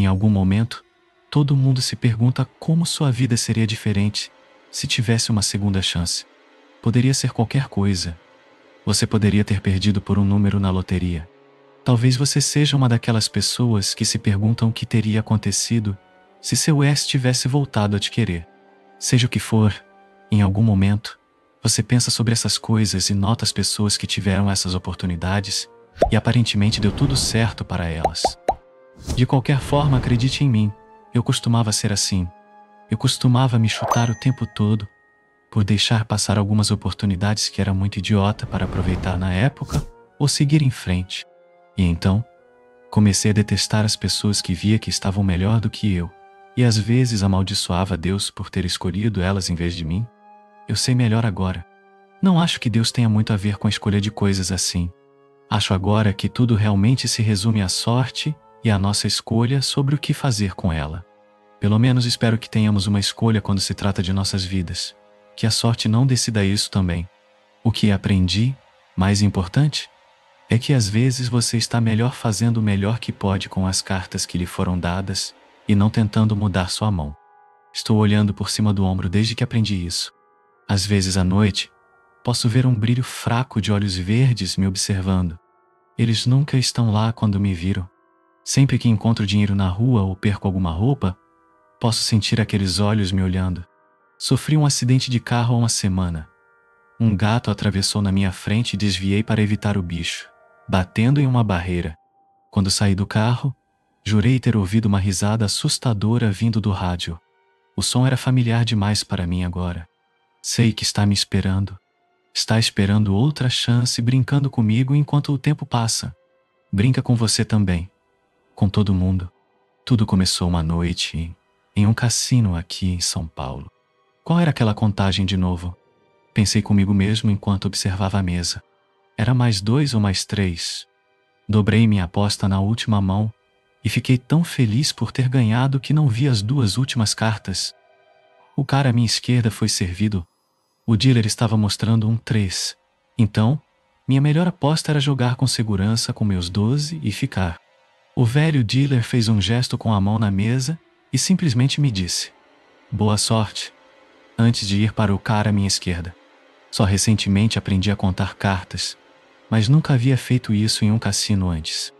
algum momento, todo mundo se pergunta como sua vida seria diferente se tivesse uma segunda chance. Poderia ser qualquer coisa. Você poderia ter perdido por um número na loteria. Talvez você seja uma daquelas pessoas que se perguntam o que teria acontecido se seu ex tivesse voltado a te querer. Seja o que for, em algum momento, você pensa sobre essas coisas e nota as pessoas que tiveram essas oportunidades e aparentemente deu tudo certo para elas. De qualquer forma, acredite em mim, eu costumava ser assim. Eu costumava me chutar o tempo todo por deixar passar algumas oportunidades que era muito idiota para aproveitar na época ou seguir em frente. E então, comecei a detestar as pessoas que via que estavam melhor do que eu, e às vezes amaldiçoava Deus por ter escolhido elas em vez de mim. Eu sei melhor agora. Não acho que Deus tenha muito a ver com a escolha de coisas assim. Acho agora que tudo realmente se resume à sorte e à nossa escolha sobre o que fazer com ela. Pelo menos espero que tenhamos uma escolha quando se trata de nossas vidas. Que a sorte não decida isso também. O que aprendi, mais importante, é que às vezes você está melhor fazendo o melhor que pode com as cartas que lhe foram dadas e não tentando mudar sua mão. Estou olhando por cima do ombro desde que aprendi isso. Às vezes à noite, posso ver um brilho fraco de olhos verdes me observando. Eles nunca estão lá quando me viram. Sempre que encontro dinheiro na rua ou perco alguma roupa, posso sentir aqueles olhos me olhando. Sofri um acidente de carro há uma semana. Um gato atravessou na minha frente e desviei para evitar o bicho, batendo em uma barreira. Quando saí do carro, jurei ter ouvido uma risada assustadora vindo do rádio. O som era familiar demais para mim agora. Sei que está me esperando. Está esperando outra chance brincando comigo enquanto o tempo passa. Brinca com você também. Com todo mundo. Tudo começou uma noite em um cassino aqui em São Paulo. Qual era aquela contagem de novo? Pensei comigo mesmo enquanto observava a mesa. Era mais 2 ou mais 3? Dobrei minha aposta na última mão e fiquei tão feliz por ter ganhado que não vi as 2 últimas cartas. O cara à minha esquerda foi servido. O dealer estava mostrando um 3. Então, minha melhor aposta era jogar com segurança com meus 12 e ficar. O velho dealer fez um gesto com a mão na mesa e simplesmente me disse: "Boa sorte", antes de ir para o cara à minha esquerda. Só recentemente aprendi a contar cartas, mas nunca havia feito isso em um cassino antes.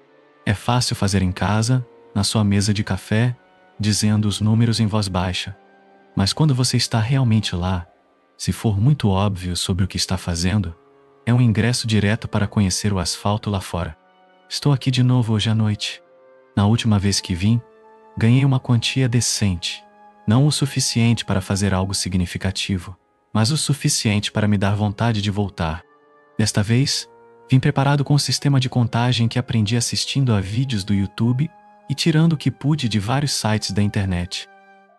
É fácil fazer em casa, na sua mesa de café, dizendo os números em voz baixa. Mas quando você está realmente lá, se for muito óbvio sobre o que está fazendo, é um ingresso direto para conhecer o asfalto lá fora. Estou aqui de novo hoje à noite. Na última vez que vim, ganhei uma quantia decente. Não o suficiente para fazer algo significativo, mas o suficiente para me dar vontade de voltar. Desta vez, vim preparado com o sistema de contagem que aprendi assistindo a vídeos do YouTube e tirando o que pude de vários sites da internet.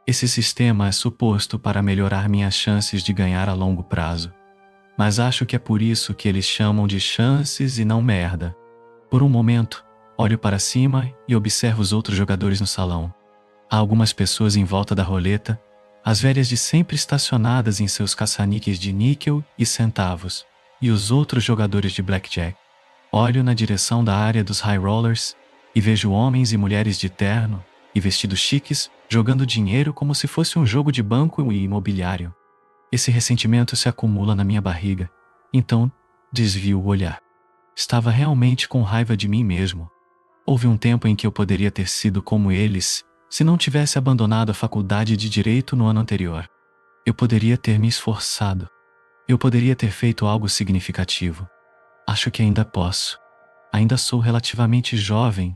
Esse sistema é suposto para melhorar minhas chances de ganhar a longo prazo. Mas acho que é por isso que eles chamam de chances e não merda. Por um momento, olho para cima e observo os outros jogadores no salão. Há algumas pessoas em volta da roleta, as velhas de sempre estacionadas em seus caça-níqueis de níquel e centavos, e os outros jogadores de blackjack. Olho na direção da área dos high rollers e vejo homens e mulheres de terno e vestidos chiques jogando dinheiro como se fosse um jogo de banco e imobiliário. Esse ressentimento se acumula na minha barriga, então desvio o olhar. Estava realmente com raiva de mim mesmo. Houve um tempo em que eu poderia ter sido como eles se não tivesse abandonado a faculdade de Direito no ano anterior. Eu poderia ter me esforçado. Eu poderia ter feito algo significativo. Acho que ainda posso. Ainda sou relativamente jovem.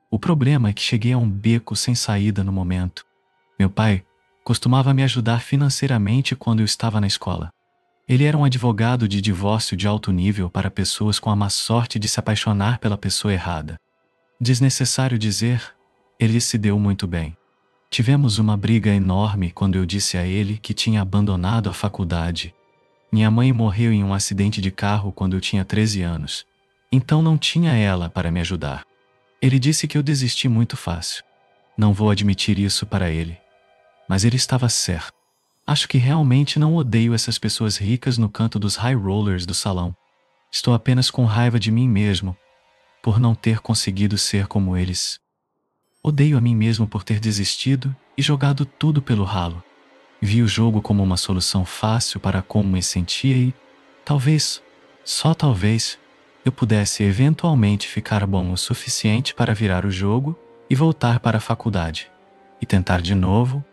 O problema é que cheguei a um beco sem saída no momento. Meu pai costumava me ajudar financeiramente quando eu estava na escola. Ele era um advogado de divórcio de alto nível para pessoas com a má sorte de se apaixonar pela pessoa errada. Desnecessário dizer, ele se deu muito bem. Tivemos uma briga enorme quando eu disse a ele que tinha abandonado a faculdade. Minha mãe morreu em um acidente de carro quando eu tinha 13 anos, então não tinha ela para me ajudar. Ele disse que eu desisti muito fácil. Não vou admitir isso para ele, mas ele estava certo. Acho que realmente não odeio essas pessoas ricas no canto dos high rollers do salão. Estou apenas com raiva de mim mesmo, por não ter conseguido ser como eles. Odeio a mim mesmo por ter desistido e jogado tudo pelo ralo. Vi o jogo como uma solução fácil para como me sentia e, talvez, só talvez, eu pudesse eventualmente ficar bom o suficiente para virar o jogo e voltar para a faculdade. E tentar de novo.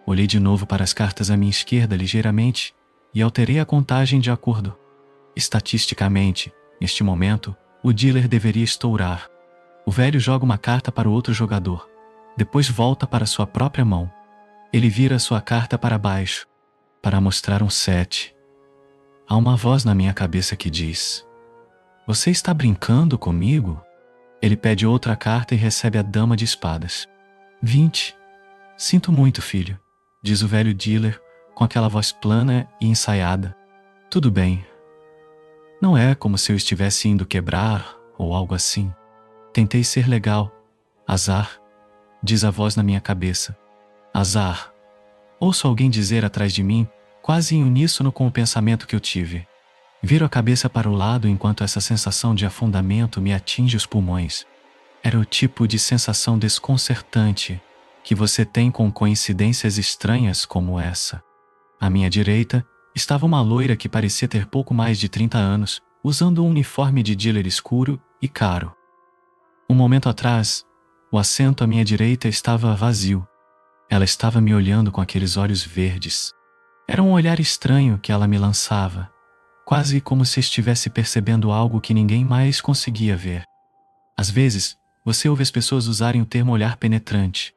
Olhei de novo para as cartas à minha esquerda ligeiramente e alterei a contagem de acordo. Estatisticamente, neste momento, o dealer deveria estourar. O velho joga uma carta para o outro jogador. Depois volta para sua própria mão. Ele vira sua carta para baixo, para mostrar um 7. Há uma voz na minha cabeça que diz: "Você está brincando comigo?" Ele pede outra carta e recebe a dama de espadas. 20. "Sinto muito, filho", diz o velho dealer com aquela voz plana e ensaiada. "Tudo bem. Não é como se eu estivesse indo quebrar ou algo assim. Tentei ser legal. Azar", diz a voz na minha cabeça. Azar. Ouço alguém dizer atrás de mim, quase em uníssono com o pensamento que eu tive. Viro a cabeça para o lado enquanto essa sensação de afundamento me atinge os pulmões. Era o tipo de sensação desconcertante que você tem com coincidências estranhas como essa. À minha direita estava uma loira que parecia ter pouco mais de 30 anos, usando um uniforme de dealer escuro e caro. Um momento atrás, o assento à minha direita estava vazio. Ela estava me olhando com aqueles olhos verdes. Era um olhar estranho que ela me lançava, quase como se estivesse percebendo algo que ninguém mais conseguia ver. Às vezes, você ouve as pessoas usarem o termo olhar penetrante.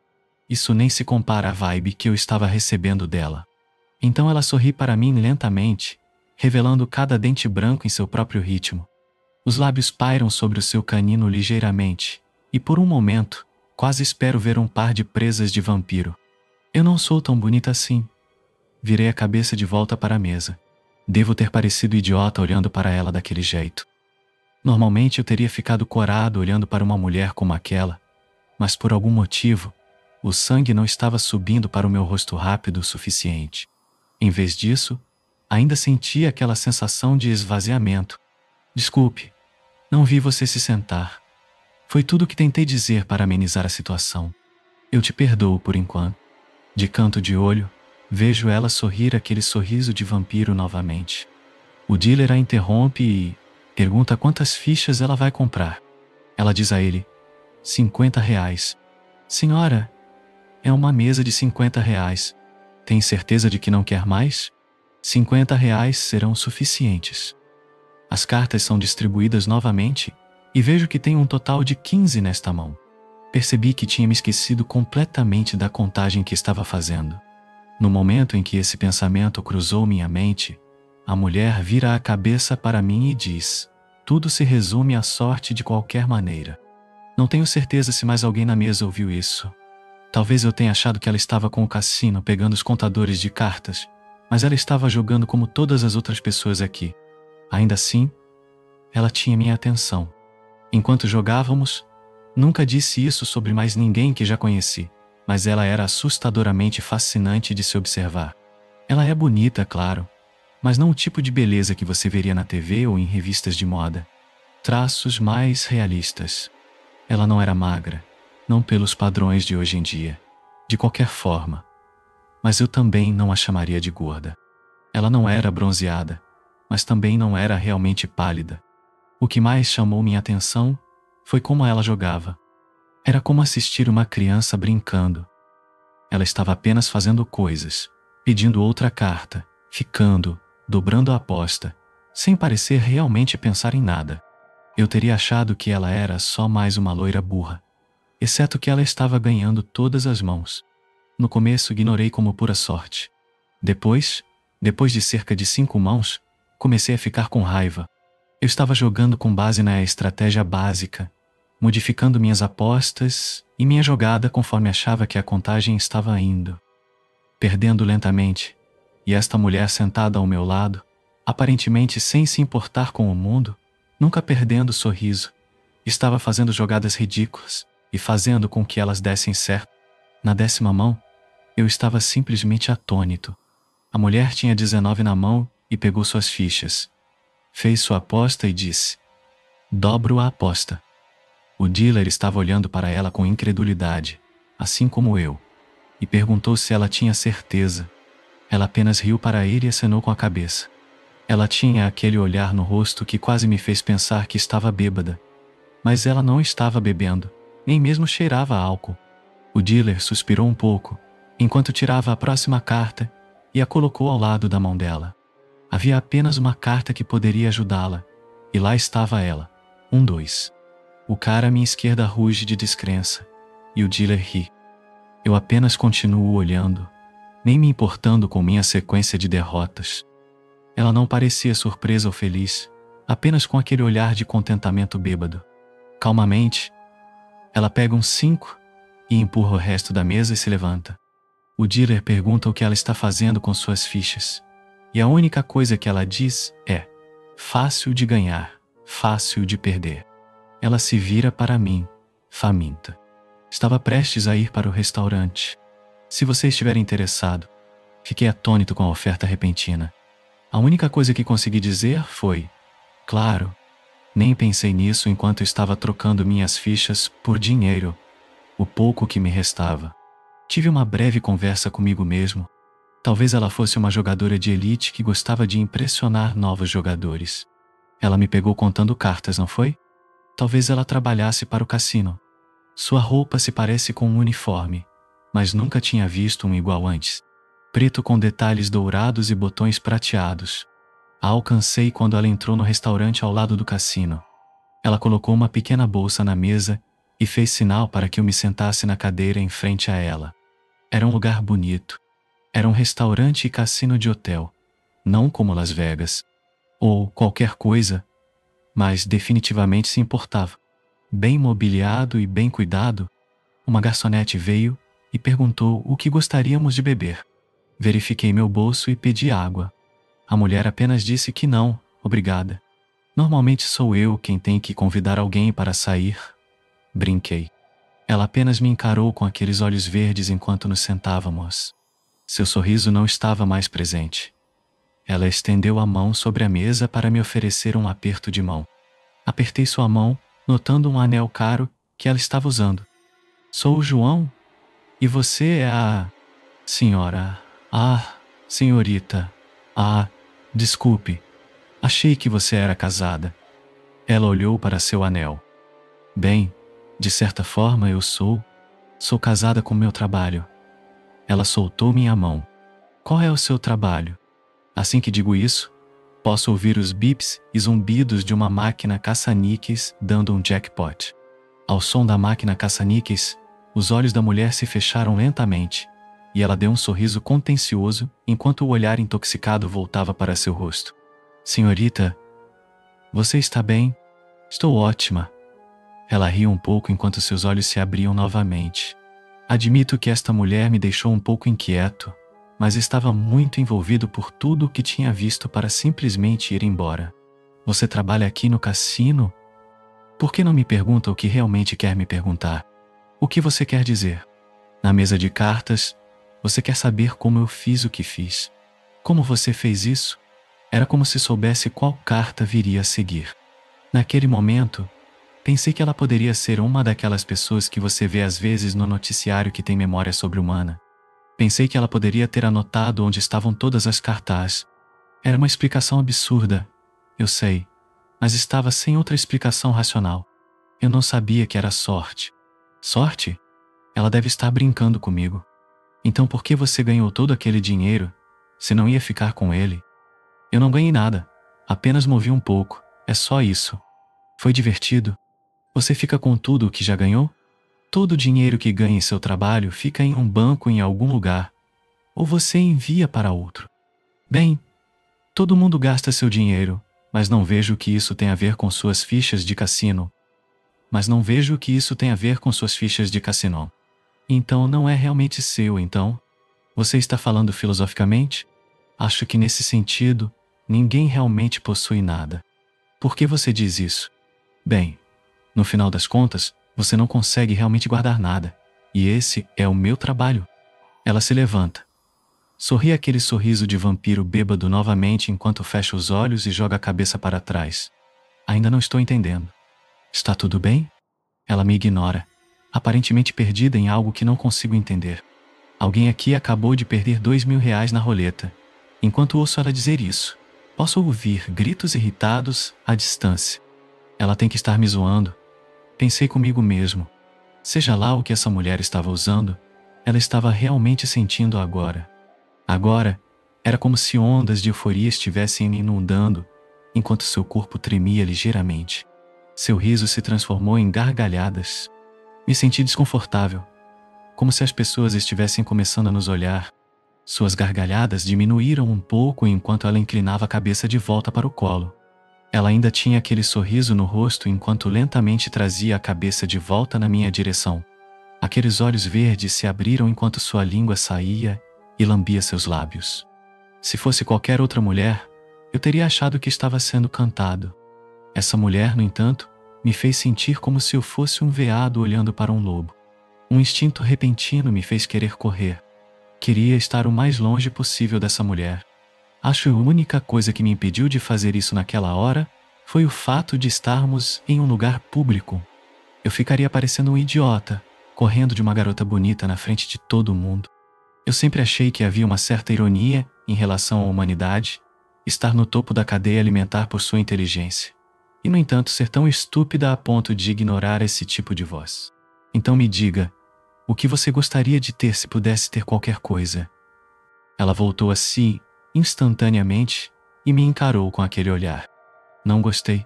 Isso nem se compara à vibe que eu estava recebendo dela. Então ela sorri para mim lentamente, revelando cada dente branco em seu próprio ritmo. Os lábios pairam sobre o seu canino ligeiramente, e por um momento, quase espero ver um par de presas de vampiro. Eu não sou tão bonita assim. Virei a cabeça de volta para a mesa. Devo ter parecido idiota olhando para ela daquele jeito. Normalmente eu teria ficado corado olhando para uma mulher como aquela, mas por algum motivo, o sangue não estava subindo para o meu rosto rápido o suficiente. Em vez disso, ainda sentia aquela sensação de esvaziamento. "Desculpe, não vi você se sentar." Foi tudo o que tentei dizer para amenizar a situação. "Eu te perdoo por enquanto." De canto de olho, vejo ela sorrir aquele sorriso de vampiro novamente. O dealer a interrompe e pergunta quantas fichas ela vai comprar. Ela diz a ele: R$ 50. "Senhora, é uma mesa de R$ 50. Tem certeza de que não quer mais? R$ 50 serão suficientes." As cartas são distribuídas novamente e vejo que tem um total de 15 nesta mão. Percebi que tinha me esquecido completamente da contagem que estava fazendo. No momento em que esse pensamento cruzou minha mente, a mulher vira a cabeça para mim e diz: "Tudo se resume à sorte de qualquer maneira." Não tenho certeza se mais alguém na mesa ouviu isso. Talvez eu tenha achado que ela estava com o cassino pegando os contadores de cartas, mas ela estava jogando como todas as outras pessoas aqui. Ainda assim, ela tinha minha atenção. Enquanto jogávamos, nunca disse isso sobre mais ninguém que já conheci, mas ela era assustadoramente fascinante de se observar. Ela é bonita, claro, mas não o tipo de beleza que você veria na TV ou em revistas de moda. Traços mais realistas. Ela não era magra, não pelos padrões de hoje em dia, de qualquer forma, mas eu também não a chamaria de gorda. Ela não era bronzeada, mas também não era realmente pálida. O que mais chamou minha atenção foi como ela jogava. Era como assistir uma criança brincando. Ela estava apenas fazendo coisas, pedindo outra carta, ficando, dobrando a aposta, sem parecer realmente pensar em nada. Eu teria achado que ela era só mais uma loira burra, exceto que ela estava ganhando todas as mãos. No começo ignorei como pura sorte. Depois de cerca de 5 mãos, comecei a ficar com raiva. Eu estava jogando com base na estratégia básica, modificando minhas apostas e minha jogada conforme achava que a contagem estava indo. Perdendo lentamente, e esta mulher sentada ao meu lado, aparentemente sem se importar com o mundo, nunca perdendo o sorriso, estava fazendo jogadas ridículas e fazendo com que elas dessem certo. Na 10ª mão, eu estava simplesmente atônito. A mulher tinha 19 na mão e pegou suas fichas. Fez sua aposta e disse: "Dobro a aposta." O dealer estava olhando para ela com incredulidade, assim como eu, e perguntou se ela tinha certeza. Ela apenas riu para ele e acenou com a cabeça. Ela tinha aquele olhar no rosto que quase me fez pensar que estava bêbada. Mas ela não estava bebendo, nem mesmo cheirava a álcool. O dealer suspirou um pouco, enquanto tirava a próxima carta e a colocou ao lado da mão dela. Havia apenas uma carta que poderia ajudá-la, e lá estava ela, 2. O cara à minha esquerda ruge de descrença, e o dealer ri. Eu apenas continuo olhando, nem me importando com minha sequência de derrotas. Ela não parecia surpresa ou feliz, apenas com aquele olhar de contentamento bêbado. Calmamente, ela pega um 5 e empurra o resto da mesa e se levanta. O dealer pergunta o que ela está fazendo com suas fichas, e a única coisa que ela diz é: fácil de ganhar, fácil de perder. Ela se vira para mim, faminta. Estava prestes a ir para o restaurante. Se você estiver interessado. Fiquei atônito com a oferta repentina. A única coisa que consegui dizer foi: claro. Nem pensei nisso enquanto estava trocando minhas fichas por dinheiro, o pouco que me restava. Tive uma breve conversa comigo mesmo. Talvez ela fosse uma jogadora de elite que gostava de impressionar novos jogadores. Ela me pegou contando cartas, não foi? Talvez ela trabalhasse para o cassino. Sua roupa se parece com um uniforme, mas nunca tinha visto um igual antes. Preto com detalhes dourados e botões prateados. A alcancei quando ela entrou no restaurante ao lado do cassino. Ela colocou uma pequena bolsa na mesa e fez sinal para que eu me sentasse na cadeira em frente a ela. Era um lugar bonito. Era um restaurante e cassino de hotel, não como Las Vegas, ou qualquer coisa, mas definitivamente se importava. Bem mobiliado e bem cuidado, uma garçonete veio e perguntou o que gostaríamos de beber. Verifiquei meu bolso e pedi água. A mulher apenas disse que não, obrigada. Normalmente sou eu quem tem que convidar alguém para sair. Brinquei. Ela apenas me encarou com aqueles olhos verdes enquanto nos sentávamos. Seu sorriso não estava mais presente. Ela estendeu a mão sobre a mesa para me oferecer um aperto de mão. Apertei sua mão, notando um anel caro que ela estava usando. Sou o João? E você é a... senhora... Ah, senhorita... Ah, desculpe. Achei que você era casada. Ela olhou para seu anel. Bem, de certa forma eu sou. Sou casada com meu trabalho. Ela soltou minha mão. Qual é o seu trabalho? Assim que digo isso, posso ouvir os bips e zumbidos de uma máquina caça-níqueis dando um jackpot. Ao som da máquina caça-níqueis, os olhos da mulher se fecharam lentamente, e ela deu um sorriso contencioso enquanto o olhar intoxicado voltava para seu rosto. Senhorita, você está bem? Estou ótima. Ela riu um pouco enquanto seus olhos se abriam novamente. Admito que esta mulher me deixou um pouco inquieto, mas estava muito envolvido por tudo o que tinha visto para simplesmente ir embora. Você trabalha aqui no cassino? Por que não me pergunta o que realmente quer me perguntar? O que você quer dizer? Na mesa de cartas, você quer saber como eu fiz o que fiz. Como você fez isso? Era como se soubesse qual carta viria a seguir. Naquele momento, pensei que ela poderia ser uma daquelas pessoas que você vê às vezes no noticiário que tem memória sobre-humana. Pensei que ela poderia ter anotado onde estavam todas as cartas. Era uma explicação absurda, eu sei, mas estava sem outra explicação racional. Eu não sabia que era sorte. Sorte? Ela deve estar brincando comigo. Então por que você ganhou todo aquele dinheiro, se não ia ficar com ele? Eu não ganhei nada, apenas movi um pouco, é só isso. Foi divertido. Você fica com tudo o que já ganhou? Todo o dinheiro que ganha em seu trabalho fica em um banco em algum lugar, ou você envia para outro. Bem, todo mundo gasta seu dinheiro, mas não vejo o que isso tem a ver com suas fichas de cassino. Então não é realmente seu, então? Você está falando filosoficamente? Acho que nesse sentido, ninguém realmente possui nada. Por que você diz isso? Bem, no final das contas, você não consegue realmente guardar nada. E esse é o meu trabalho. Ela se levanta. Sorri aquele sorriso de vampiro bêbado novamente enquanto fecha os olhos e joga a cabeça para trás. Ainda não estou entendendo. Está tudo bem? Ela me ignora, aparentemente perdida em algo que não consigo entender. Alguém aqui acabou de perder R$ 2.000 na roleta. Enquanto ouço ela dizer isso, posso ouvir gritos irritados à distância. Ela tem que estar me zoando. Pensei comigo mesmo. Seja lá o que essa mulher estava usando, ela estava realmente sentindo agora. Agora, era como se ondas de euforia estivessem me inundando, enquanto seu corpo tremia ligeiramente. Seu riso se transformou em gargalhadas. Me senti desconfortável, como se as pessoas estivessem começando a nos olhar. Suas gargalhadas diminuíram um pouco enquanto ela inclinava a cabeça de volta para o colo. Ela ainda tinha aquele sorriso no rosto enquanto lentamente trazia a cabeça de volta na minha direção. Aqueles olhos verdes se abriram enquanto sua língua saía e lambia seus lábios. Se fosse qualquer outra mulher, eu teria achado que estava sendo cantado. Essa mulher, no entanto, me fez sentir como se eu fosse um veado olhando para um lobo. Um instinto repentino me fez querer correr. Queria estar o mais longe possível dessa mulher. Acho que a única coisa que me impediu de fazer isso naquela hora foi o fato de estarmos em um lugar público. Eu ficaria parecendo um idiota, correndo de uma garota bonita na frente de todo mundo. Eu sempre achei que havia uma certa ironia em relação à humanidade, estar no topo da cadeia alimentar por sua inteligência. E, no entanto, ser tão estúpida a ponto de ignorar esse tipo de voz. Então me diga, o que você gostaria de ter se pudesse ter qualquer coisa? Ela voltou a si, instantaneamente, e me encarou com aquele olhar. Não gostei.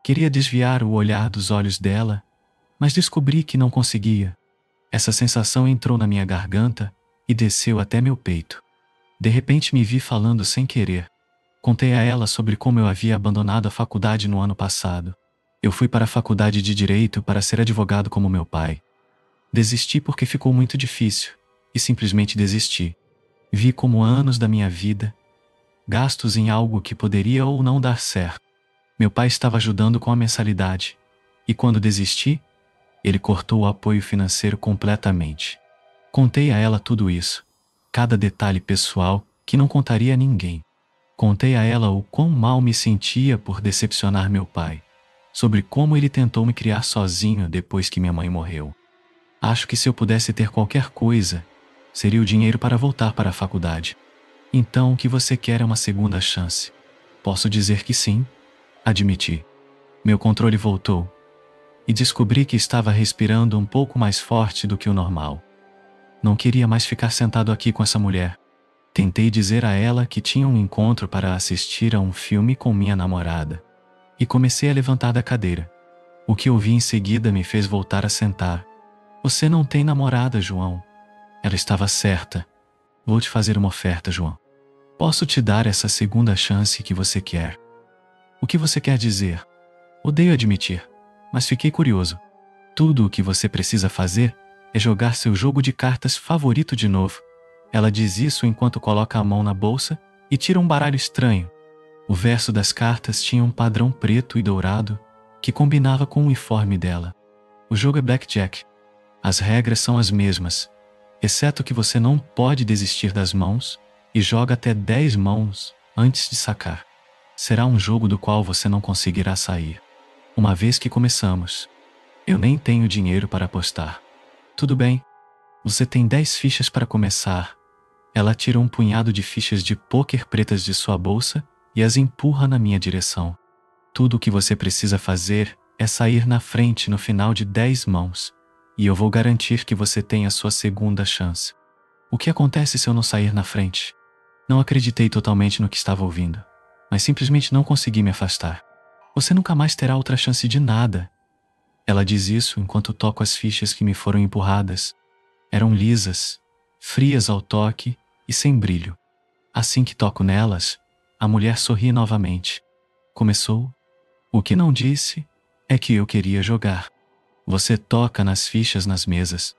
Queria desviar o olhar dos olhos dela, mas descobri que não conseguia. Essa sensação entrou na minha garganta e desceu até meu peito. De repente me vi falando sem querer. Contei a ela sobre como eu havia abandonado a faculdade no ano passado. Eu fui para a faculdade de Direito para ser advogado como meu pai. Desisti porque ficou muito difícil, e simplesmente desisti. Vi como anos da minha vida, gastos em algo que poderia ou não dar certo. Meu pai estava ajudando com a mensalidade, e quando desisti, ele cortou o apoio financeiro completamente. Contei a ela tudo isso, cada detalhe pessoal que não contaria a ninguém. Contei a ela o quão mal me sentia por decepcionar meu pai, sobre como ele tentou me criar sozinho depois que minha mãe morreu. Acho que se eu pudesse ter qualquer coisa, seria o dinheiro para voltar para a faculdade. Então o que você quer é uma segunda chance? Posso dizer que sim, admiti. Meu controle voltou, e descobri que estava respirando um pouco mais forte do que o normal. Não queria mais ficar sentado aqui com essa mulher. Tentei dizer a ela que tinha um encontro para assistir a um filme com minha namorada. E comecei a levantar da cadeira. O que ouvi em seguida me fez voltar a sentar. Você não tem namorada, João. Ela estava certa. Vou te fazer uma oferta, João. Posso te dar essa segunda chance que você quer. O que você quer dizer? Odeio admitir, mas fiquei curioso. Tudo o que você precisa fazer é jogar seu jogo de cartas favorito de novo. Ela diz isso enquanto coloca a mão na bolsa e tira um baralho estranho. O verso das cartas tinha um padrão preto e dourado que combinava com o uniforme dela. O jogo é blackjack. As regras são as mesmas, exceto que você não pode desistir das mãos e joga até 10 mãos antes de sacar. Será um jogo do qual você não conseguirá sair. Uma vez que começamos, eu nem tenho dinheiro para apostar. Tudo bem, você tem 10 fichas para começar. Ela tira um punhado de fichas de pôquer pretas de sua bolsa e as empurra na minha direção. Tudo o que você precisa fazer é sair na frente no final de 10 mãos, e eu vou garantir que você tem a sua segunda chance. O que acontece se eu não sair na frente? Não acreditei totalmente no que estava ouvindo, mas simplesmente não consegui me afastar. Você nunca mais terá outra chance de nada. Ela diz isso enquanto toco as fichas que me foram empurradas. Eram lisas, frias ao toque e sem brilho. Assim que toco nelas, a mulher sorri novamente. Começou? O que não disse é que eu queria jogar. Você toca nas fichas nas mesas.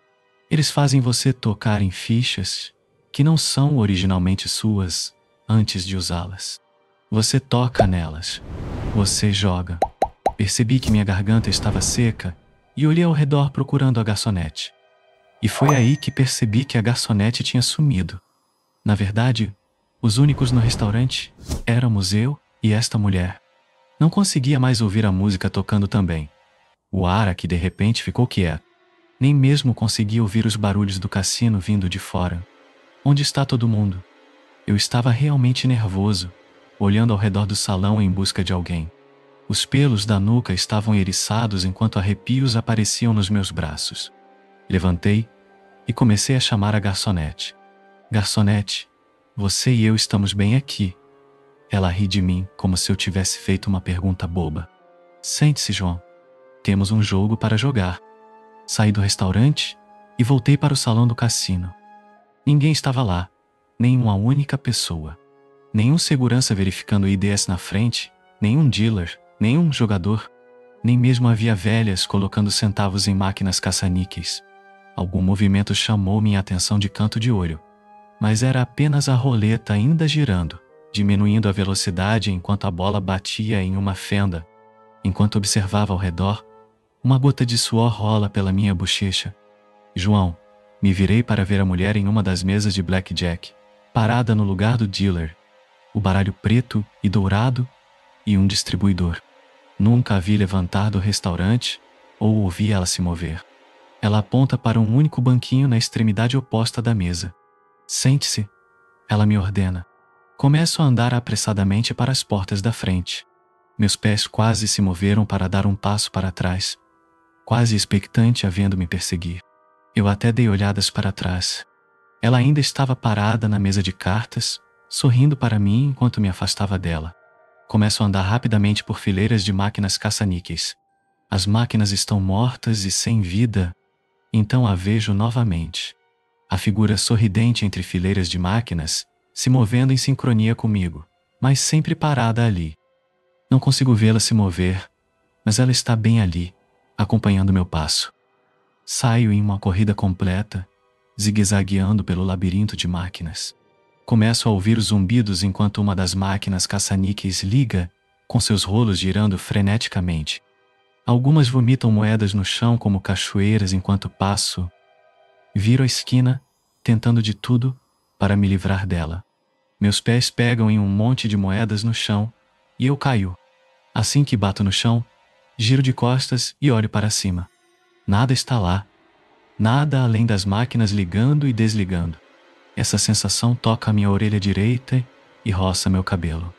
Eles fazem você tocar em fichas que não são originalmente suas antes de usá-las. Você toca nelas. Você joga. Percebi que minha garganta estava seca e olhei ao redor procurando a garçonete. E foi aí que percebi que a garçonete tinha sumido. Na verdade, os únicos no restaurante éramos eu e esta mulher. Não conseguia mais ouvir a música tocando também. O ar aqui de repente ficou quieto. Nem mesmo consegui ouvir os barulhos do cassino vindo de fora. Onde está todo mundo? Eu estava realmente nervoso, olhando ao redor do salão em busca de alguém. Os pelos da nuca estavam eriçados enquanto arrepios apareciam nos meus braços. Levantei e comecei a chamar a garçonete. Garçonete, você e eu estamos bem aqui. Ela ri de mim como se eu tivesse feito uma pergunta boba. Sente-se, João. Temos um jogo para jogar. Saí do restaurante e voltei para o salão do cassino. Ninguém estava lá, nem uma única pessoa. Nenhum segurança verificando IDs na frente, nenhum dealer, nenhum jogador, nem mesmo havia velhas colocando centavos em máquinas caça-níqueis. Algum movimento chamou minha atenção de canto de olho, mas era apenas a roleta ainda girando, diminuindo a velocidade enquanto a bola batia em uma fenda. Enquanto observava ao redor, uma gota de suor rola pela minha bochecha. João, me virei para ver a mulher em uma das mesas de blackjack, parada no lugar do dealer. O baralho preto e dourado e um distribuidor. Nunca a vi levantar do restaurante ou ouvi ela se mover. Ela aponta para um único banquinho na extremidade oposta da mesa. Sente-se, ela me ordena. Começo a andar apressadamente para as portas da frente. Meus pés quase se moveram para dar um passo para trás, quase expectante a vendo-me perseguir. Eu até dei olhadas para trás. Ela ainda estava parada na mesa de cartas, sorrindo para mim enquanto me afastava dela. Começo a andar rapidamente por fileiras de máquinas caça-níqueis. As máquinas estão mortas e sem vida, então a vejo novamente. A figura sorridente entre fileiras de máquinas, se movendo em sincronia comigo, mas sempre parada ali. Não consigo vê-la se mover, mas ela está bem ali, acompanhando meu passo. Saio em uma corrida completa, zigue-zagueando pelo labirinto de máquinas. Começo a ouvir os zumbidos enquanto uma das máquinas caça-níqueis liga, com seus rolos girando freneticamente. Algumas vomitam moedas no chão como cachoeiras enquanto passo. Viro a esquina, tentando de tudo para me livrar dela. Meus pés pegam em um monte de moedas no chão e eu caio. Assim que bato no chão, giro de costas e olho para cima. Nada está lá. Nada além das máquinas ligando e desligando. Essa sensação toca a minha orelha direita e roça meu cabelo.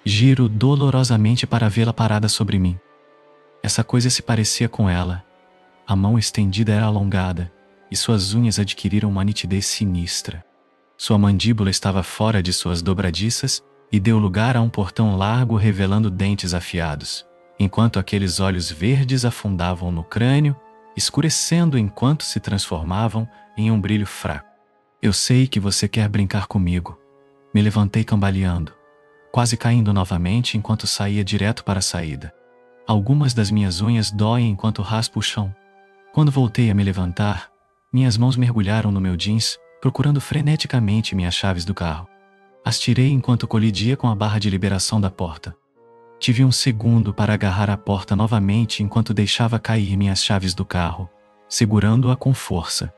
Giro dolorosamente para vê-la parada sobre mim. Essa coisa se parecia com ela. A mão estendida era alongada e suas unhas adquiriram uma nitidez sinistra. Sua mandíbula estava fora de suas dobradiças e deu lugar a um portão largo revelando dentes afiados, enquanto aqueles olhos verdes afundavam no crânio, escurecendo enquanto se transformavam em um brilho fraco. Eu sei que você quer brincar comigo. Me levantei cambaleando, quase caindo novamente enquanto saía direto para a saída. Algumas das minhas unhas doem enquanto raspo o chão. Quando voltei a me levantar, minhas mãos mergulharam no meu jeans, procurando freneticamente minhas chaves do carro. As tirei enquanto colidia com a barra de liberação da porta. Tive um segundo para agarrar a porta novamente enquanto deixava cair minhas chaves do carro, segurando-a com força.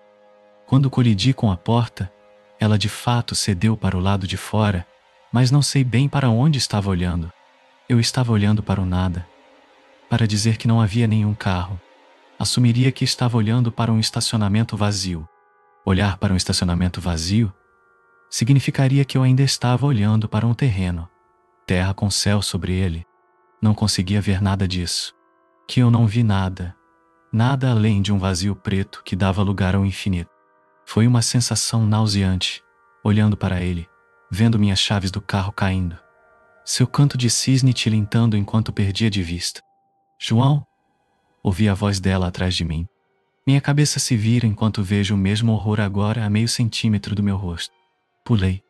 Quando colidi com a porta, ela de fato cedeu para o lado de fora, mas não sei bem para onde estava olhando. Eu estava olhando para o nada. Para dizer que não havia nenhum carro, assumiria que estava olhando para um estacionamento vazio. Olhar para um estacionamento vazio significaria que eu ainda estava olhando para um terreno, terra com céu sobre ele. Não conseguia ver nada disso. Que eu não vi nada, nada além de um vazio preto que dava lugar ao infinito. Foi uma sensação nauseante, olhando para ele, vendo minhas chaves do carro caindo. Seu canto de cisne tilintando enquanto perdia de vista. João? Ouvi a voz dela atrás de mim. Minha cabeça se vira enquanto vejo o mesmo horror agora a meio centímetro do meu rosto. Pulei.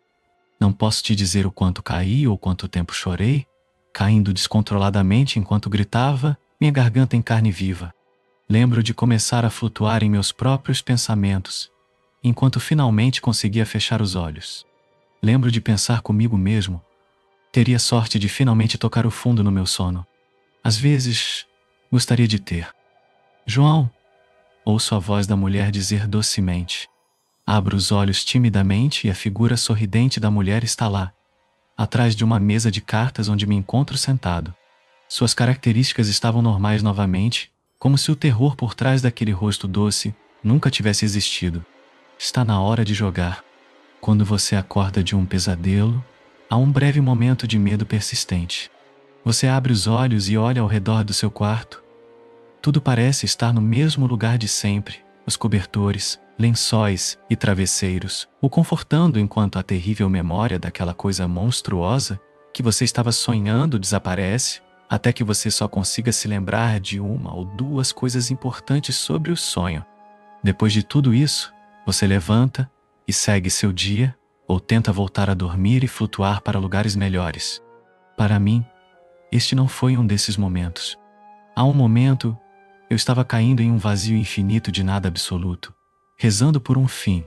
Não posso te dizer o quanto caí ou quanto tempo chorei, caindo descontroladamente enquanto gritava, minha garganta em carne viva. Lembro de começar a flutuar em meus próprios pensamentos, enquanto finalmente conseguia fechar os olhos. Lembro de pensar comigo mesmo. Teria sorte de finalmente tocar o fundo no meu sono. Às vezes, gostaria de ter. João! Ouço a voz da mulher dizer docemente. Abro os olhos timidamente e a figura sorridente da mulher está lá, atrás de uma mesa de cartas onde me encontro sentado. Suas características estavam normais novamente, como se o terror por trás daquele rosto doce nunca tivesse existido. Está na hora de jogar. Quando você acorda de um pesadelo, há um breve momento de medo persistente. Você abre os olhos e olha ao redor do seu quarto. Tudo parece estar no mesmo lugar de sempre: os cobertores, lençóis e travesseiros, o confortando enquanto a terrível memória daquela coisa monstruosa que você estava sonhando desaparece, até que você só consiga se lembrar de uma ou duas coisas importantes sobre o sonho. Depois de tudo isso, você levanta e segue seu dia, ou tenta voltar a dormir e flutuar para lugares melhores. Para mim, este não foi um desses momentos. Há um momento, eu estava caindo em um vazio infinito de nada absoluto, rezando por um fim,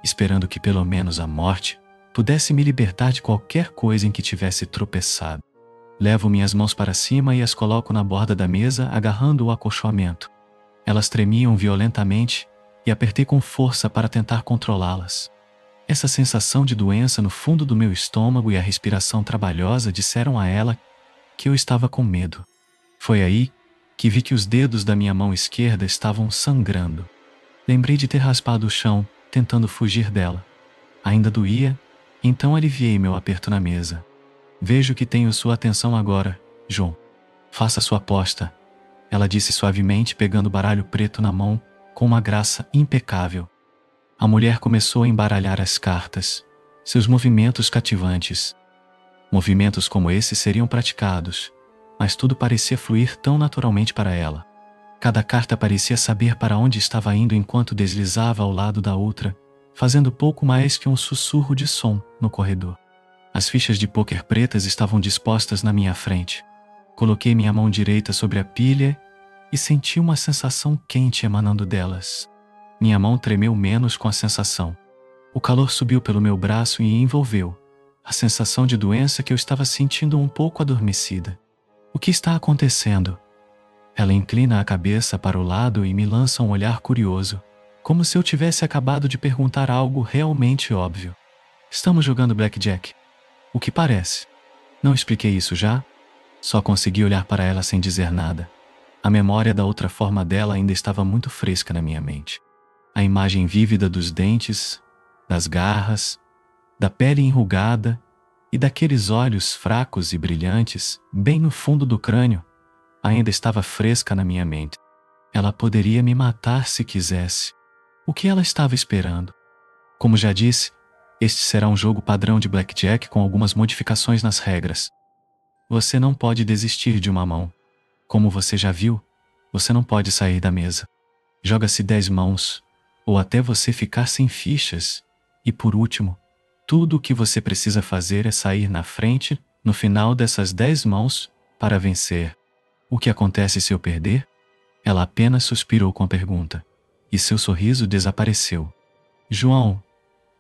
esperando que pelo menos a morte pudesse me libertar de qualquer coisa em que tivesse tropeçado. Levo minhas mãos para cima e as coloco na borda da mesa, agarrando o acolchoamento. Elas tremiam violentamente e apertei com força para tentar controlá-las. Essa sensação de doença no fundo do meu estômago e a respiração trabalhosa disseram a ela que eu estava com medo. Foi aí que vi que os dedos da minha mão esquerda estavam sangrando. Lembrei de ter raspado o chão, tentando fugir dela. Ainda doía, então aliviei meu aperto na mesa. Vejo que tenho sua atenção agora, João. Faça sua aposta, ela disse suavemente, pegando o baralho preto na mão com uma graça impecável. A mulher começou a embaralhar as cartas, seus movimentos cativantes. Movimentos como esses seriam praticados, mas tudo parecia fluir tão naturalmente para ela. Cada carta parecia saber para onde estava indo enquanto deslizava ao lado da outra, fazendo pouco mais que um sussurro de som no corredor. As fichas de pôquer pretas estavam dispostas na minha frente. Coloquei minha mão direita sobre a pilha e senti uma sensação quente emanando delas. Minha mão tremeu menos com a sensação. O calor subiu pelo meu braço e envolveu a sensação de doença que eu estava sentindo um pouco adormecida. O que está acontecendo? Ela inclina a cabeça para o lado e me lança um olhar curioso, como se eu tivesse acabado de perguntar algo realmente óbvio. Estamos jogando blackjack. O que parece? Não expliquei isso já? Só consegui olhar para ela sem dizer nada. A memória da outra forma dela ainda estava muito fresca na minha mente. A imagem vívida dos dentes, das garras, da pele enrugada e daqueles olhos fracos e brilhantes, bem no fundo do crânio, ainda estava fresca na minha mente. Ela poderia me matar se quisesse. O que ela estava esperando? Como já disse, este será um jogo padrão de blackjack com algumas modificações nas regras. Você não pode desistir de uma mão. Como você já viu, você não pode sair da mesa. Joga-se 10 mãos, ou até você ficar sem fichas. E por último, tudo o que você precisa fazer é sair na frente, no final dessas 10 mãos, para vencer. O que acontece se eu perder? Ela apenas suspirou com a pergunta, e seu sorriso desapareceu. João,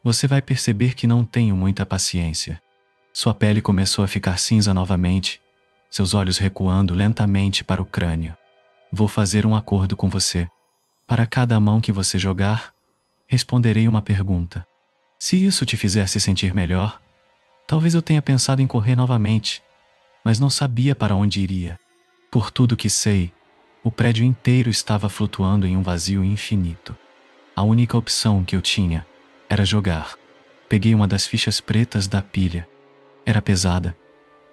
você vai perceber que não tenho muita paciência. Sua pele começou a ficar cinza novamente, seus olhos recuando lentamente para o crânio. Vou fazer um acordo com você. Para cada mão que você jogar, responderei uma pergunta. Se isso te fizer se sentir melhor, talvez eu tenha pensado em correr novamente, mas não sabia para onde iria. Por tudo que sei, o prédio inteiro estava flutuando em um vazio infinito. A única opção que eu tinha era jogar. Peguei uma das fichas pretas da pilha. Era pesada,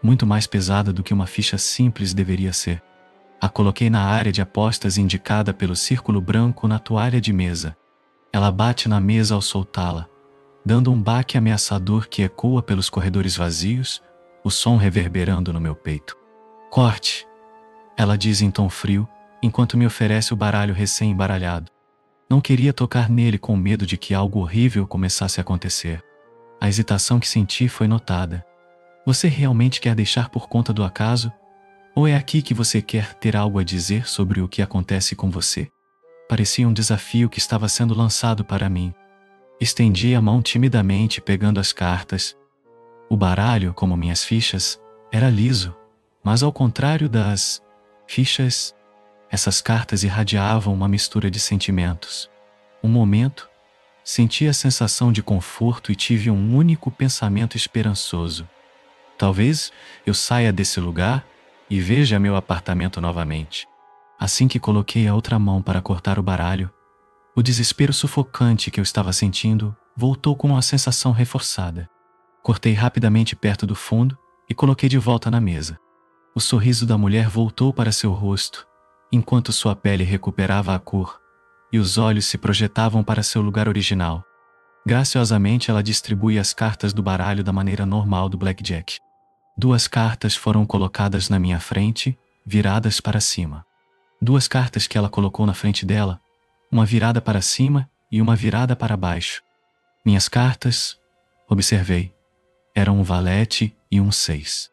muito mais pesada do que uma ficha simples deveria ser. A coloquei na área de apostas indicada pelo círculo branco na toalha de mesa. Ela bate na mesa ao soltá-la, dando um baque ameaçador que ecoa pelos corredores vazios, o som reverberando no meu peito. Corte! Ela diz em tom frio, enquanto me oferece o baralho recém-embaralhado. Não queria tocar nele com medo de que algo horrível começasse a acontecer. A hesitação que senti foi notada. Você realmente quer deixar por conta do acaso? Ou é aqui que você quer ter algo a dizer sobre o que acontece com você? Parecia um desafio que estava sendo lançado para mim. Estendi a mão timidamente pegando as cartas. O baralho, como minhas fichas, era liso, mas ao contrário das fichas, essas cartas irradiavam uma mistura de sentimentos. Um momento, senti a sensação de conforto e tive um único pensamento esperançoso. Talvez eu saia desse lugar e veja meu apartamento novamente. Assim que coloquei a outra mão para cortar o baralho, o desespero sufocante que eu estava sentindo voltou com uma sensação reforçada. Cortei rapidamente perto do fundo e coloquei de volta na mesa. O sorriso da mulher voltou para seu rosto, enquanto sua pele recuperava a cor e os olhos se projetavam para seu lugar original. Graciosamente, ela distribui as cartas do baralho da maneira normal do blackjack. 2 cartas foram colocadas na minha frente, viradas para cima. 2 cartas que ela colocou na frente dela, uma virada para cima e uma virada para baixo. Minhas cartas, observei, eram um valete e um 6.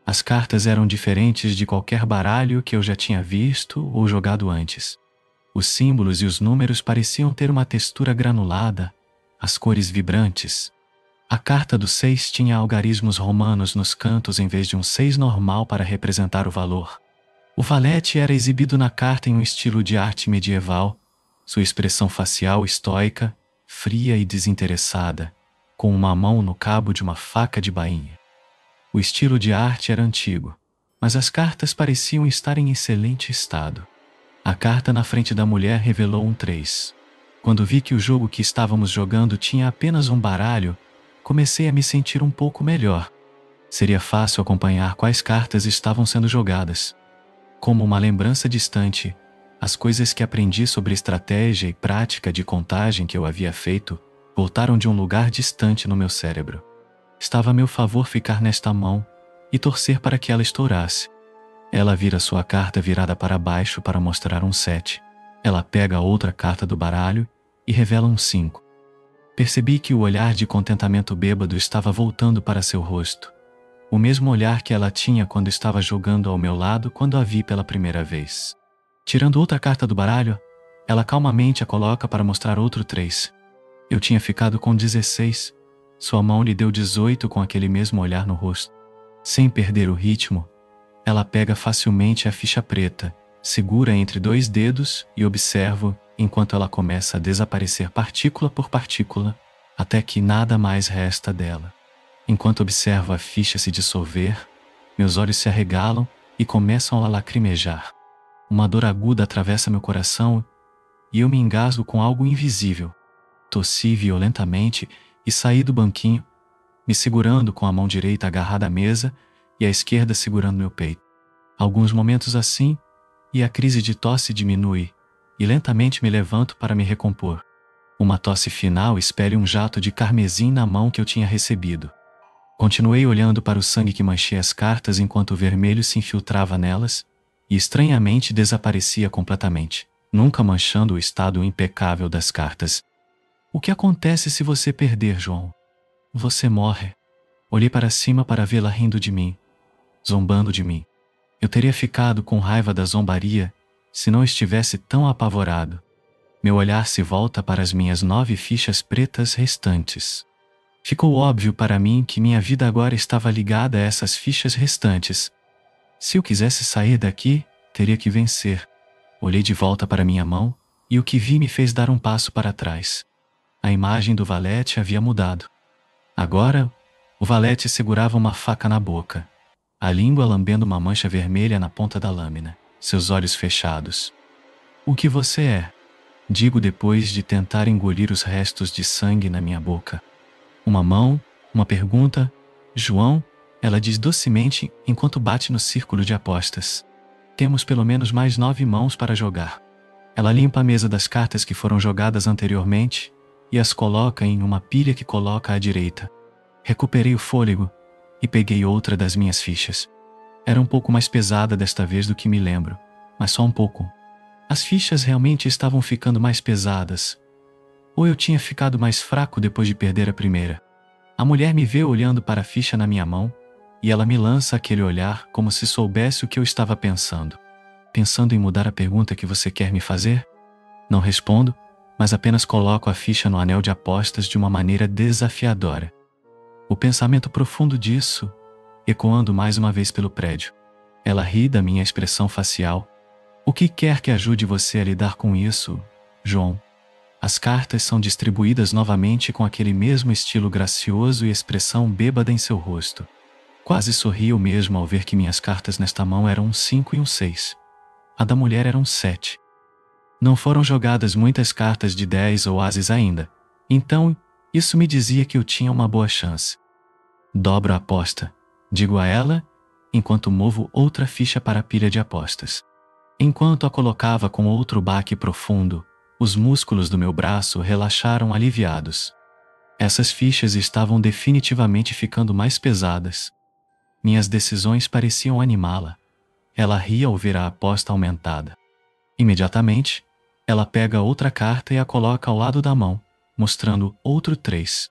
As cartas eram diferentes de qualquer baralho que eu já tinha visto ou jogado antes. Os símbolos e os números pareciam ter uma textura granulada, as cores vibrantes. A carta do 6 tinha algarismos romanos nos cantos em vez de um 6 normal para representar o valor. O valete era exibido na carta em um estilo de arte medieval, sua expressão facial estoica, fria e desinteressada, com uma mão no cabo de uma faca de bainha. O estilo de arte era antigo, mas as cartas pareciam estar em excelente estado. A carta na frente da mulher revelou um 3. Quando vi que o jogo que estávamos jogando tinha apenas um baralho, comecei a me sentir um pouco melhor. Seria fácil acompanhar quais cartas estavam sendo jogadas. Como uma lembrança distante, as coisas que aprendi sobre estratégia e prática de contagem que eu havia feito voltaram de um lugar distante no meu cérebro. Estava a meu favor ficar nesta mão e torcer para que ela estourasse. Ela vira sua carta virada para baixo para mostrar um 7. Ela pega a outra carta do baralho e revela um 5. Percebi que o olhar de contentamento bêbado estava voltando para seu rosto. O mesmo olhar que ela tinha quando estava jogando ao meu lado quando a vi pela primeira vez. Tirando outra carta do baralho, ela calmamente a coloca para mostrar outro 3. Eu tinha ficado com 16. Sua mão lhe deu 18 com aquele mesmo olhar no rosto. Sem perder o ritmo, ela pega facilmente a ficha preta, segura entre 2 dedos e observo enquanto ela começa a desaparecer partícula por partícula, até que nada mais resta dela. Enquanto observo a ficha se dissolver, meus olhos se arregalam e começam a lacrimejar. Uma dor aguda atravessa meu coração e eu me engasgo com algo invisível. Tossi violentamente e saí do banquinho, me segurando com a mão direita agarrada à mesa e a esquerda segurando meu peito. Alguns momentos assim, e a crise de tosse diminui, e lentamente me levanto para me recompor. Uma tosse final espelha um jato de carmesim na mão que eu tinha recebido. Continuei olhando para o sangue que manchei as cartas enquanto o vermelho se infiltrava nelas e estranhamente desaparecia completamente, nunca manchando o estado impecável das cartas. O que acontece se você perder, João? Você morre. Olhei para cima para vê-la rindo de mim, zombando de mim. Eu teria ficado com raiva da zombaria se não estivesse tão apavorado. Meu olhar se volta para as minhas 9 fichas pretas restantes. Ficou óbvio para mim que minha vida agora estava ligada a essas fichas restantes. Se eu quisesse sair daqui, teria que vencer. Olhei de volta para minha mão e o que vi me fez dar um passo para trás. A imagem do valete havia mudado. Agora, o valete segurava uma faca na boca, a língua lambendo uma mancha vermelha na ponta da lâmina, seus olhos fechados. O que você é? Digo depois de tentar engolir os restos de sangue na minha boca. Uma mão, uma pergunta. João, ela diz docemente enquanto bate no círculo de apostas. Temos pelo menos mais 9 mãos para jogar. Ela limpa a mesa das cartas que foram jogadas anteriormente e as coloca em uma pilha que coloca à direita. Recuperei o fôlego e peguei outra das minhas fichas. Era um pouco mais pesada desta vez do que me lembro, mas só um pouco. As fichas realmente estavam ficando mais pesadas. Ou eu tinha ficado mais fraco depois de perder a primeira. A mulher me vê olhando para a ficha na minha mão e ela me lança aquele olhar como se soubesse o que eu estava pensando. Pensando em mudar a pergunta que você quer me fazer? Não respondo, mas apenas coloco a ficha no anel de apostas de uma maneira desafiadora. O pensamento profundo disso, ecoando mais uma vez pelo prédio. Ela ri da minha expressão facial. O que quer que ajude você a lidar com isso, João? As cartas são distribuídas novamente com aquele mesmo estilo gracioso e expressão bêbada em seu rosto. Quase sorriu mesmo ao ver que minhas cartas nesta mão eram um 5 e um 6. A da mulher eram 7. Não foram jogadas muitas cartas de 10 ou ases ainda, então isso me dizia que eu tinha uma boa chance. Dobro a aposta, digo a ela, enquanto movo outra ficha para a pilha de apostas. Enquanto a colocava com outro baque profundo, os músculos do meu braço relaxaram aliviados. Essas fichas estavam definitivamente ficando mais pesadas. Minhas decisões pareciam animá-la. Ela ria ao ver a aposta aumentada. Imediatamente, ela pega outra carta e a coloca ao lado da mão, mostrando outro 3.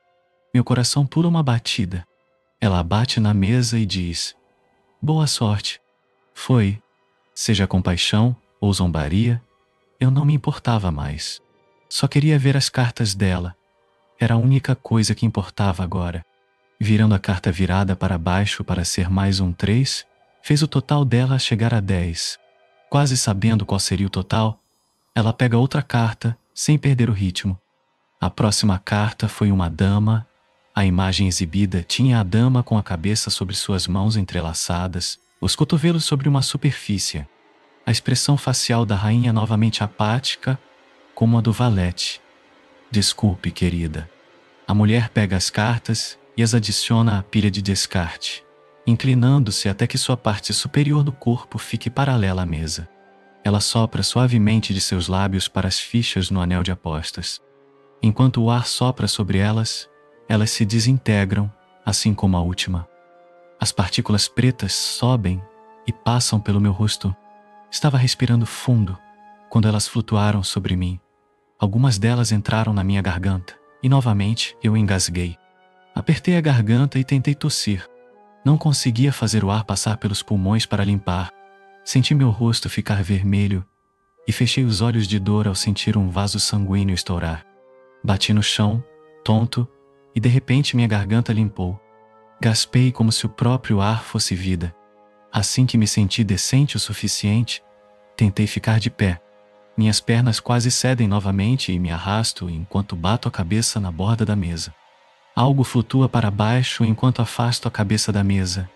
Meu coração pula uma batida. Ela bate na mesa e diz: "Boa sorte." Foi, seja compaixão ou zombaria, eu não me importava mais. Só queria ver as cartas dela. Era a única coisa que importava agora. Virando a carta virada para baixo para ser mais um 3, fez o total dela chegar a 10. Quase sabendo qual seria o total, ela pega outra carta, sem perder o ritmo. A próxima carta foi uma dama. A imagem exibida tinha a dama com a cabeça sobre suas mãos entrelaçadas, os cotovelos sobre uma superfície. A expressão facial da rainha novamente apática, como a do valete. "Desculpe, querida." A mulher pega as cartas e as adiciona à pilha de descarte, inclinando-se até que sua parte superior do corpo fique paralela à mesa. Ela sopra suavemente de seus lábios para as fichas no anel de apostas. Enquanto o ar sopra sobre elas, elas se desintegram, assim como a última. As partículas pretas sobem e passam pelo meu rosto. Estava respirando fundo quando elas flutuaram sobre mim. Algumas delas entraram na minha garganta e novamente eu engasguei. Apertei a garganta e tentei tossir. Não conseguia fazer o ar passar pelos pulmões para limpar. Senti meu rosto ficar vermelho e fechei os olhos de dor ao sentir um vaso sanguíneo estourar. Bati no chão, tonto, e de repente minha garganta limpou. Gaspei como se o próprio ar fosse vida. Assim que me senti decente o suficiente, tentei ficar de pé. Minhas pernas quase cedem novamente e me arrasto enquanto bato a cabeça na borda da mesa. Algo flutua para baixo enquanto afasto a cabeça da mesa.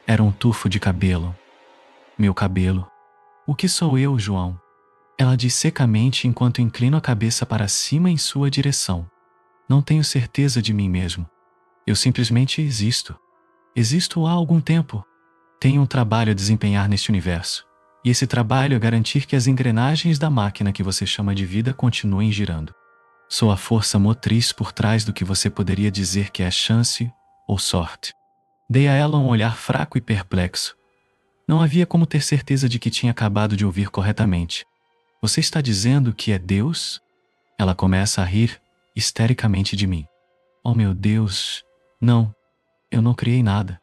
Era um tufo de cabelo. Meu cabelo. "O que sou eu, João?" Ela diz secamente enquanto inclino a cabeça para cima em sua direção. "Não tenho certeza de mim mesmo. Eu simplesmente existo. Existo há algum tempo. Tenho um trabalho a desempenhar neste universo. E esse trabalho é garantir que as engrenagens da máquina que você chama de vida continuem girando. Sou a força motriz por trás do que você poderia dizer que é chance ou sorte." Dei a ela um olhar fraco e perplexo. Não havia como ter certeza de que tinha acabado de ouvir corretamente. "Você está dizendo que é Deus?" Ela começa a rir histericamente de mim. "Oh meu Deus, não. Eu não criei nada.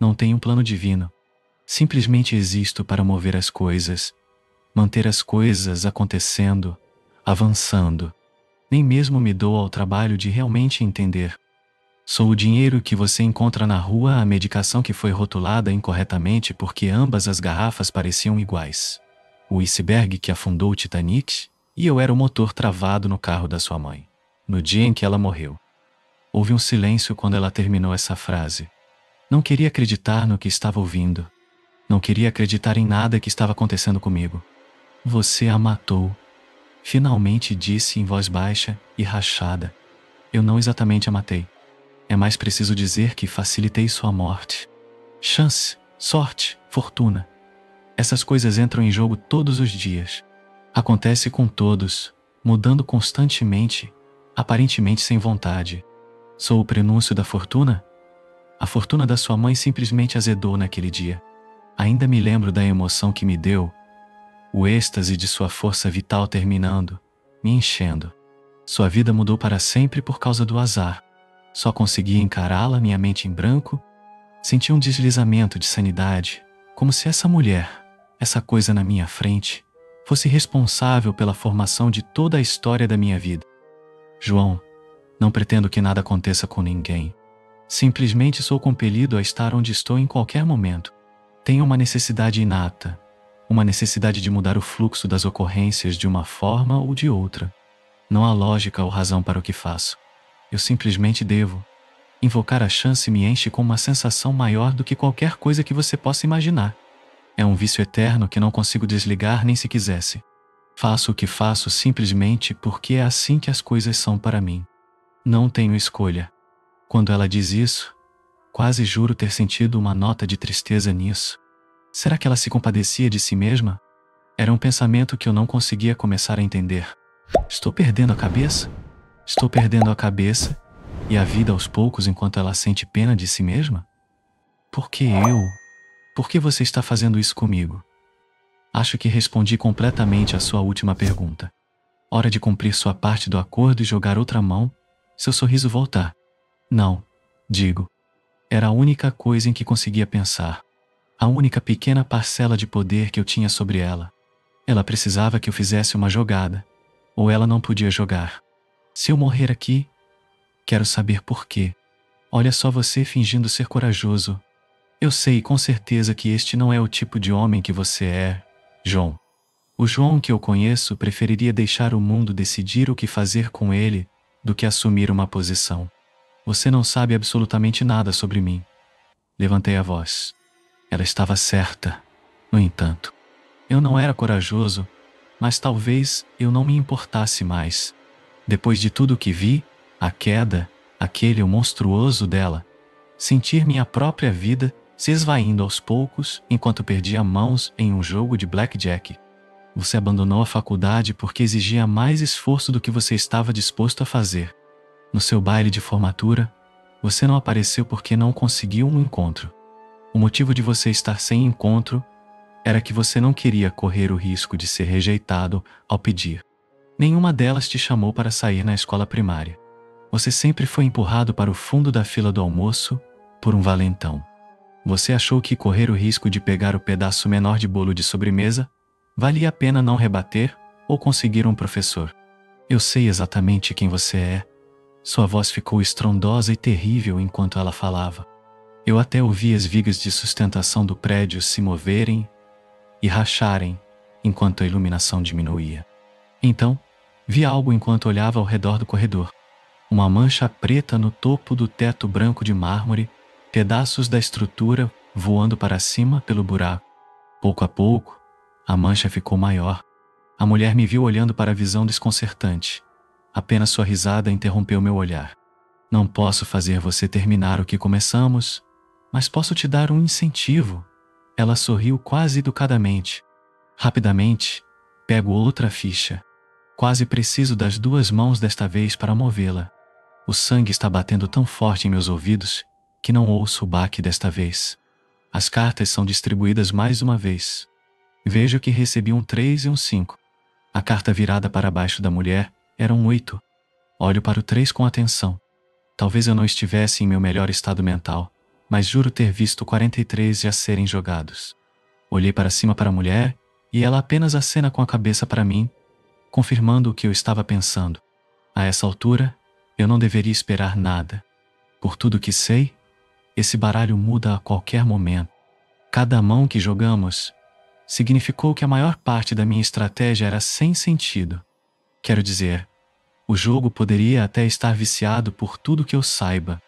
Não tenho um plano divino. Simplesmente existo para mover as coisas, manter as coisas acontecendo, avançando. Nem mesmo me dou ao trabalho de realmente entender. Sou o dinheiro que você encontra na rua, a medicação que foi rotulada incorretamente porque ambas as garrafas pareciam iguais. O iceberg que afundou o Titanic, e eu era o motor travado no carro da sua mãe, no dia em que ela morreu." Houve um silêncio quando ela terminou essa frase. Não queria acreditar no que estava ouvindo. Não queria acreditar em nada que estava acontecendo comigo. "Você a matou." Finalmente disse em voz baixa e rachada. "Eu não exatamente a matei. É mais preciso dizer que facilitei sua morte. Chance, sorte, fortuna. Essas coisas entram em jogo todos os dias. Acontece com todos, mudando constantemente, aparentemente sem vontade. Sou o prenúncio da fortuna? A fortuna da sua mãe simplesmente azedou naquele dia. Ainda me lembro da emoção que me deu, o êxtase de sua força vital terminando, me enchendo. Sua vida mudou para sempre por causa do azar. Só conseguia encará-la, minha mente em branco. Senti um deslizamento de sanidade, como se essa mulher, essa coisa na minha frente, fosse responsável pela formação de toda a história da minha vida. João, não pretendo que nada aconteça com ninguém. Simplesmente sou compelido a estar onde estou em qualquer momento. Tenho uma necessidade inata, uma necessidade de mudar o fluxo das ocorrências de uma forma ou de outra. Não há lógica ou razão para o que faço. Eu simplesmente devo. Invocar a chance me enche com uma sensação maior do que qualquer coisa que você possa imaginar. É um vício eterno que não consigo desligar nem se quisesse. Faço o que faço simplesmente porque é assim que as coisas são para mim. Não tenho escolha. Quando ela diz isso, quase juro ter sentido uma nota de tristeza nisso. Será que ela se compadecia de si mesma? Era um pensamento que eu não conseguia começar a entender. Estou perdendo a cabeça? Estou perdendo a cabeça e a vida aos poucos enquanto ela sente pena de si mesma? Por que eu? Por que você está fazendo isso comigo? Acho que respondi completamente à sua última pergunta. Hora de cumprir sua parte do acordo e jogar outra mão, seu sorriso voltar. Não, digo. Era a única coisa em que conseguia pensar. A única pequena parcela de poder que eu tinha sobre ela. Ela precisava que eu fizesse uma jogada, ou ela não podia jogar. Se eu morrer aqui, quero saber por quê. Olha só você fingindo ser corajoso. Eu sei com certeza que este não é o tipo de homem que você é, João. O João que eu conheço preferiria deixar o mundo decidir o que fazer com ele do que assumir uma posição. Você não sabe absolutamente nada sobre mim. Levantei a voz. Ela estava certa. No entanto, eu não era corajoso, mas talvez eu não me importasse mais. Depois de tudo o que vi, a queda, aquele monstruoso dela, sentir minha própria vida se esvaindo aos poucos enquanto perdia mãos em um jogo de blackjack. Você abandonou a faculdade porque exigia mais esforço do que você estava disposto a fazer. No seu baile de formatura, você não apareceu porque não conseguiu um encontro. O motivo de você estar sem encontro era que você não queria correr o risco de ser rejeitado ao pedir. Nenhuma delas te chamou para sair na escola primária. Você sempre foi empurrado para o fundo da fila do almoço por um valentão. Você achou que correr o risco de pegar o pedaço menor de bolo de sobremesa valia a pena não rebater ou conseguir um professor. Eu sei exatamente quem você é. Sua voz ficou estrondosa e terrível enquanto ela falava. Eu até ouvi as vigas de sustentação do prédio se moverem e racharem enquanto a iluminação diminuía. Então, vi algo enquanto olhava ao redor do corredor. Uma mancha preta no topo do teto branco de mármore, pedaços da estrutura voando para cima pelo buraco. Pouco a pouco, a mancha ficou maior. A mulher me viu olhando para a visão desconcertante. Apenas sua risada interrompeu meu olhar. Não posso fazer você terminar o que começamos, mas posso te dar um incentivo. Ela sorriu quase educadamente. Rapidamente, pego outra ficha. Quase preciso das duas mãos desta vez para movê-la. O sangue está batendo tão forte em meus ouvidos que não ouço o baque desta vez. As cartas são distribuídas mais uma vez. Vejo que recebi um 3 e um 5. A carta virada para baixo da mulher era um 8. Olho para o 3 com atenção. Talvez eu não estivesse em meu melhor estado mental, mas juro ter visto 43 já serem jogados. Olhei para cima para a mulher e ela apenas acena com a cabeça para mim, confirmando o que eu estava pensando. A essa altura, eu não deveria esperar nada. Por tudo que sei, esse baralho muda a qualquer momento. Cada mão que jogamos significou que a maior parte da minha estratégia era sem sentido. Quero dizer, o jogo poderia até estar viciado por tudo que eu saiba.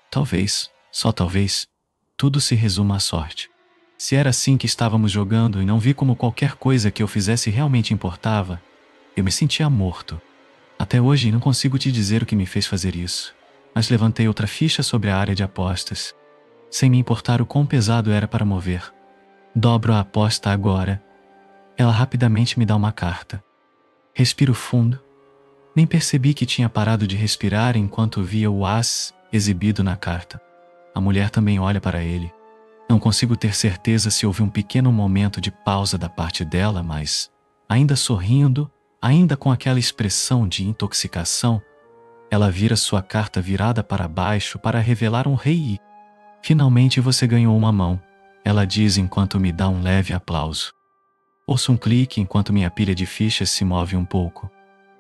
Talvez, só talvez, tudo se resuma à sorte. Se era assim que estávamos jogando e não vi como qualquer coisa que eu fizesse realmente importava, eu me sentia morto. Até hoje não consigo te dizer o que me fez fazer isso, mas levantei outra ficha sobre a área de apostas, sem me importar o quão pesado era para mover. Dobro a aposta agora. Ela rapidamente me dá uma carta. Respiro fundo. Nem percebi que tinha parado de respirar enquanto via o as exibido na carta. A mulher também olha para ele. Não consigo ter certeza se houve um pequeno momento de pausa da parte dela, mas, ainda sorrindo, ainda com aquela expressão de intoxicação, ela vira sua carta virada para baixo para revelar um rei. Finalmente você ganhou uma mão, ela diz enquanto me dá um leve aplauso. Ouço um clique enquanto minha pilha de fichas se move um pouco.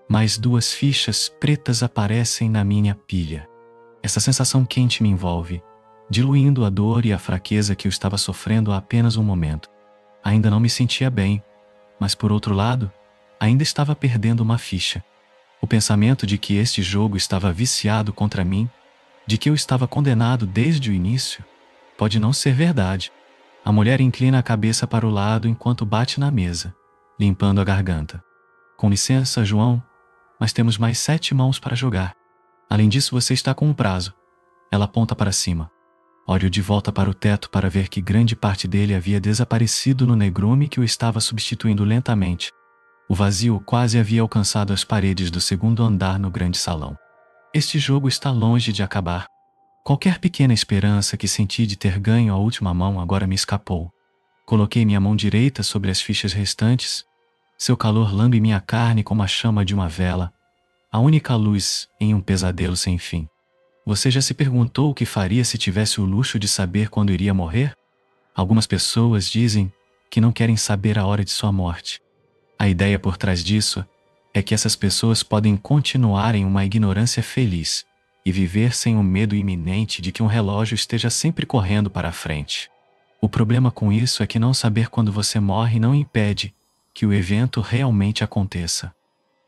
Mais duas fichas pretas aparecem na minha pilha. Essa sensação quente me envolve, diluindo a dor e a fraqueza que eu estava sofrendo há apenas um momento. Ainda não me sentia bem, mas por outro lado, ainda estava perdendo uma ficha. O pensamento de que este jogo estava viciado contra mim, de que eu estava condenado desde o início, pode não ser verdade. A mulher inclina a cabeça para o lado enquanto bate na mesa, limpando a garganta. Com licença, João, mas temos mais 7 mãos para jogar. Além disso, você está com um prazo. Ela aponta para cima. Olho de volta para o teto para ver que grande parte dele havia desaparecido no negrume que o estava substituindo lentamente. O vazio quase havia alcançado as paredes do segundo andar no grande salão. Este jogo está longe de acabar. Qualquer pequena esperança que senti de ter ganho a última mão agora me escapou. Coloquei minha mão direita sobre as fichas restantes. Seu calor lambe minha carne como a chama de uma vela, a única luz em um pesadelo sem fim. Você já se perguntou o que faria se tivesse o luxo de saber quando iria morrer? Algumas pessoas dizem que não querem saber a hora de sua morte. A ideia por trás disso é que essas pessoas podem continuar em uma ignorância feliz e viver sem o medo iminente de que um relógio esteja sempre correndo para a frente. O problema com isso é que não saber quando você morre não impede que o evento realmente aconteça.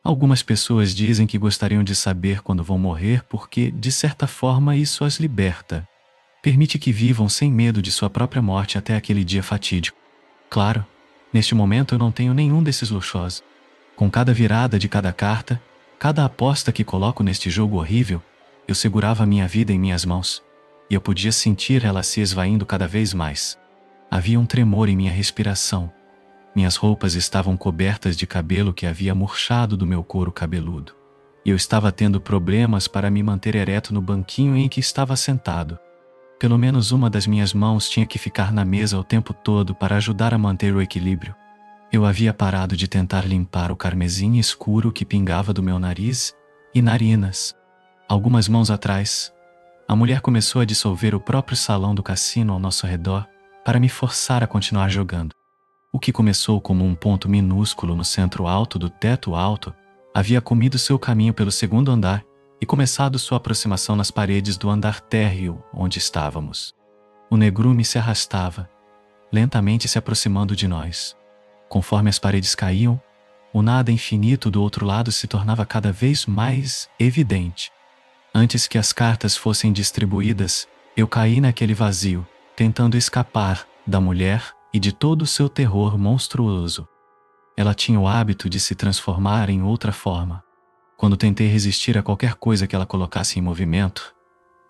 Algumas pessoas dizem que gostariam de saber quando vão morrer porque, de certa forma, isso as liberta. Permite que vivam sem medo de sua própria morte até aquele dia fatídico. Claro, neste momento eu não tenho nenhum desses luxuosos. Com cada virada de cada carta, cada aposta que coloco neste jogo horrível, eu segurava minha vida em minhas mãos, e eu podia sentir ela se esvaindo cada vez mais. Havia um tremor em minha respiração. Minhas roupas estavam cobertas de cabelo que havia murchado do meu couro cabeludo. E eu estava tendo problemas para me manter ereto no banquinho em que estava sentado. Pelo menos uma das minhas mãos tinha que ficar na mesa o tempo todo para ajudar a manter o equilíbrio. Eu havia parado de tentar limpar o carmesim escuro que pingava do meu nariz e narinas. Algumas mãos atrás, a mulher começou a dissolver o próprio salão do cassino ao nosso redor para me forçar a continuar jogando. O que começou como um ponto minúsculo no centro alto do teto alto havia comido seu caminho pelo segundo andar e começado sua aproximação nas paredes do andar térreo onde estávamos. O negrume se arrastava, lentamente se aproximando de nós. Conforme as paredes caíam, o nada infinito do outro lado se tornava cada vez mais evidente. Antes que as cartas fossem distribuídas, eu caí naquele vazio, tentando escapar da mulher e de todo o seu terror monstruoso. Ela tinha o hábito de se transformar em outra forma. Quando tentei resistir a qualquer coisa que ela colocasse em movimento,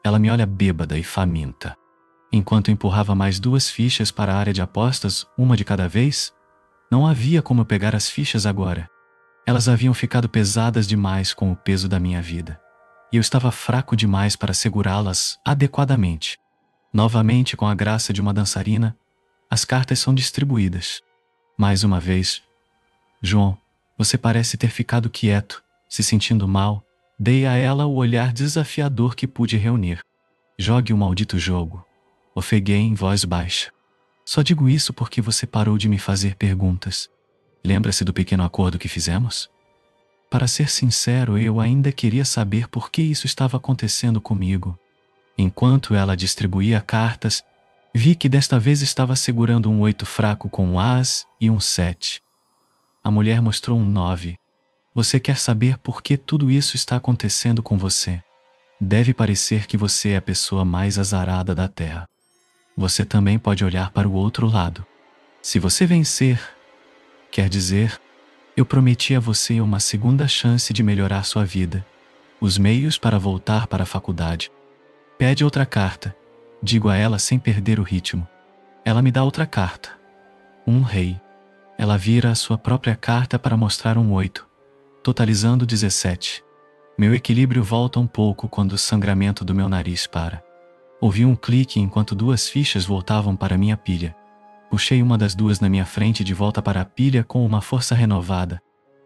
ela me olha bêbada e faminta. Enquanto empurrava mais 2 fichas para a área de apostas, uma de cada vez, não havia como pegar as fichas agora. Elas haviam ficado pesadas demais com o peso da minha vida, e eu estava fraco demais para segurá-las adequadamente. Novamente, com a graça de uma dançarina, as cartas são distribuídas. Mais uma vez, João, você parece ter ficado quieto, se sentindo mal. Dei a ela o olhar desafiador que pude reunir. Jogue o maldito jogo. Ofeguei em voz baixa. Só digo isso porque você parou de me fazer perguntas. Lembra-se do pequeno acordo que fizemos? Para ser sincero, eu ainda queria saber por que isso estava acontecendo comigo. Enquanto ela distribuía cartas, vi que desta vez estava segurando um 8 fraco com um as e um 7. A mulher mostrou um 9. Você quer saber por que tudo isso está acontecendo com você? Deve parecer que você é a pessoa mais azarada da Terra. Você também pode olhar para o outro lado. Se você vencer, quer dizer, eu prometi a você uma segunda chance de melhorar sua vida, os meios para voltar para a faculdade. Pede outra carta, digo a ela sem perder o ritmo. Ela me dá outra carta. Um rei. Ela vira a sua própria carta para mostrar um 8, totalizando 17. Meu equilíbrio volta um pouco quando o sangramento do meu nariz para. Ouvi um clique enquanto 2 fichas voltavam para minha pilha. Puxei uma das 2 na minha frente de volta para a pilha com uma força renovada.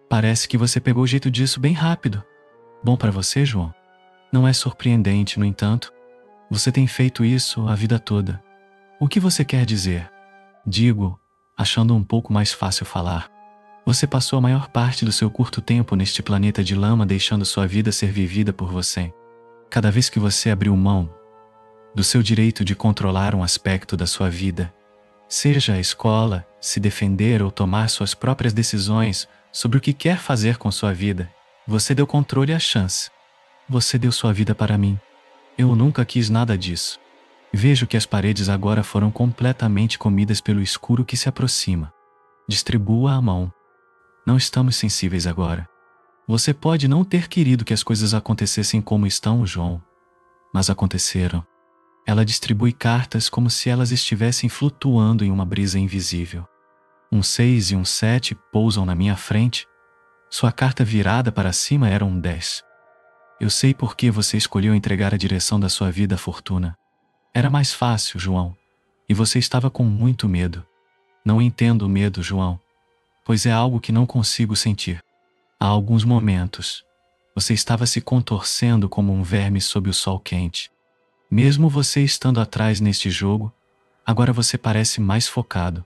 Parece que você pegou o jeito disso bem rápido. Bom para você, João? Não é surpreendente, no entanto. Você tem feito isso a vida toda. O que você quer dizer? Digo, achando um pouco mais fácil falar. Você passou a maior parte do seu curto tempo neste planeta de lama deixando sua vida ser vivida por você. Cada vez que você abriu mão do seu direito de controlar um aspecto da sua vida, seja a escola, se defender ou tomar suas próprias decisões sobre o que quer fazer com sua vida, você deu controle à chance. Você deu sua vida para mim. Eu nunca quis nada disso. Vejo que as paredes agora foram completamente comidas pelo escuro que se aproxima. Distribua a mão. Não estamos sensíveis agora. Você pode não ter querido que as coisas acontecessem como estão, João, mas aconteceram. Ela distribui cartas como se elas estivessem flutuando em uma brisa invisível. Um 6 e um 7 pousam na minha frente. Sua carta virada para cima era um 10. Eu sei por que você escolheu entregar a direção da sua vida à fortuna. Era mais fácil, João, e você estava com muito medo. Não entendo o medo, João, pois é algo que não consigo sentir. Há alguns momentos, você estava se contorcendo como um verme sob o sol quente. Mesmo você estando atrás neste jogo, agora você parece mais focado.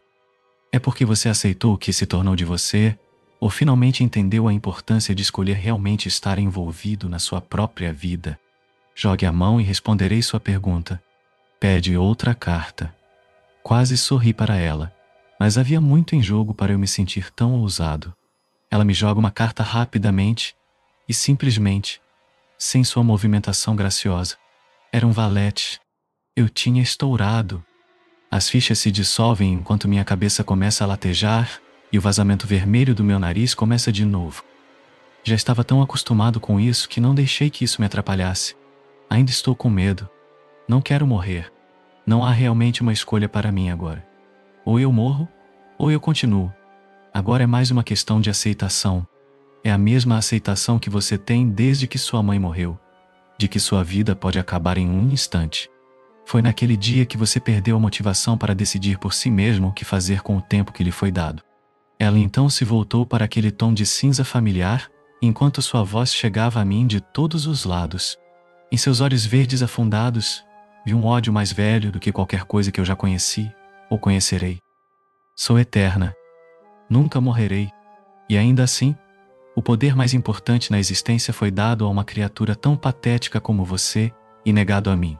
É porque você aceitou o que se tornou de você, ou finalmente entendeu a importância de escolher realmente estar envolvido na sua própria vida? Jogue a mão e responderei sua pergunta. Pede outra carta. Quase sorri para ela, mas havia muito em jogo para eu me sentir tão ousado. Ela me joga uma carta rapidamente e simplesmente, sem sua movimentação graciosa. Era um valete. Eu tinha estourado. As fichas se dissolvem enquanto minha cabeça começa a latejar e o vazamento vermelho do meu nariz começa de novo. Já estava tão acostumado com isso que não deixei que isso me atrapalhasse. Ainda estou com medo. Não quero morrer. Não há realmente uma escolha para mim agora. Ou eu morro, ou eu continuo. Agora é mais uma questão de aceitação. É a mesma aceitação que você tem desde que sua mãe morreu, de que sua vida pode acabar em um instante. Foi naquele dia que você perdeu a motivação para decidir por si mesmo o que fazer com o tempo que lhe foi dado. Ela então se voltou para aquele tom de cinza familiar, enquanto sua voz chegava a mim de todos os lados. Em seus olhos verdes afundados, vi um ódio mais velho do que qualquer coisa que eu já conheci ou conhecerei. Sou eterna. Nunca morrerei. E ainda assim, o poder mais importante na existência foi dado a uma criatura tão patética como você e negado a mim.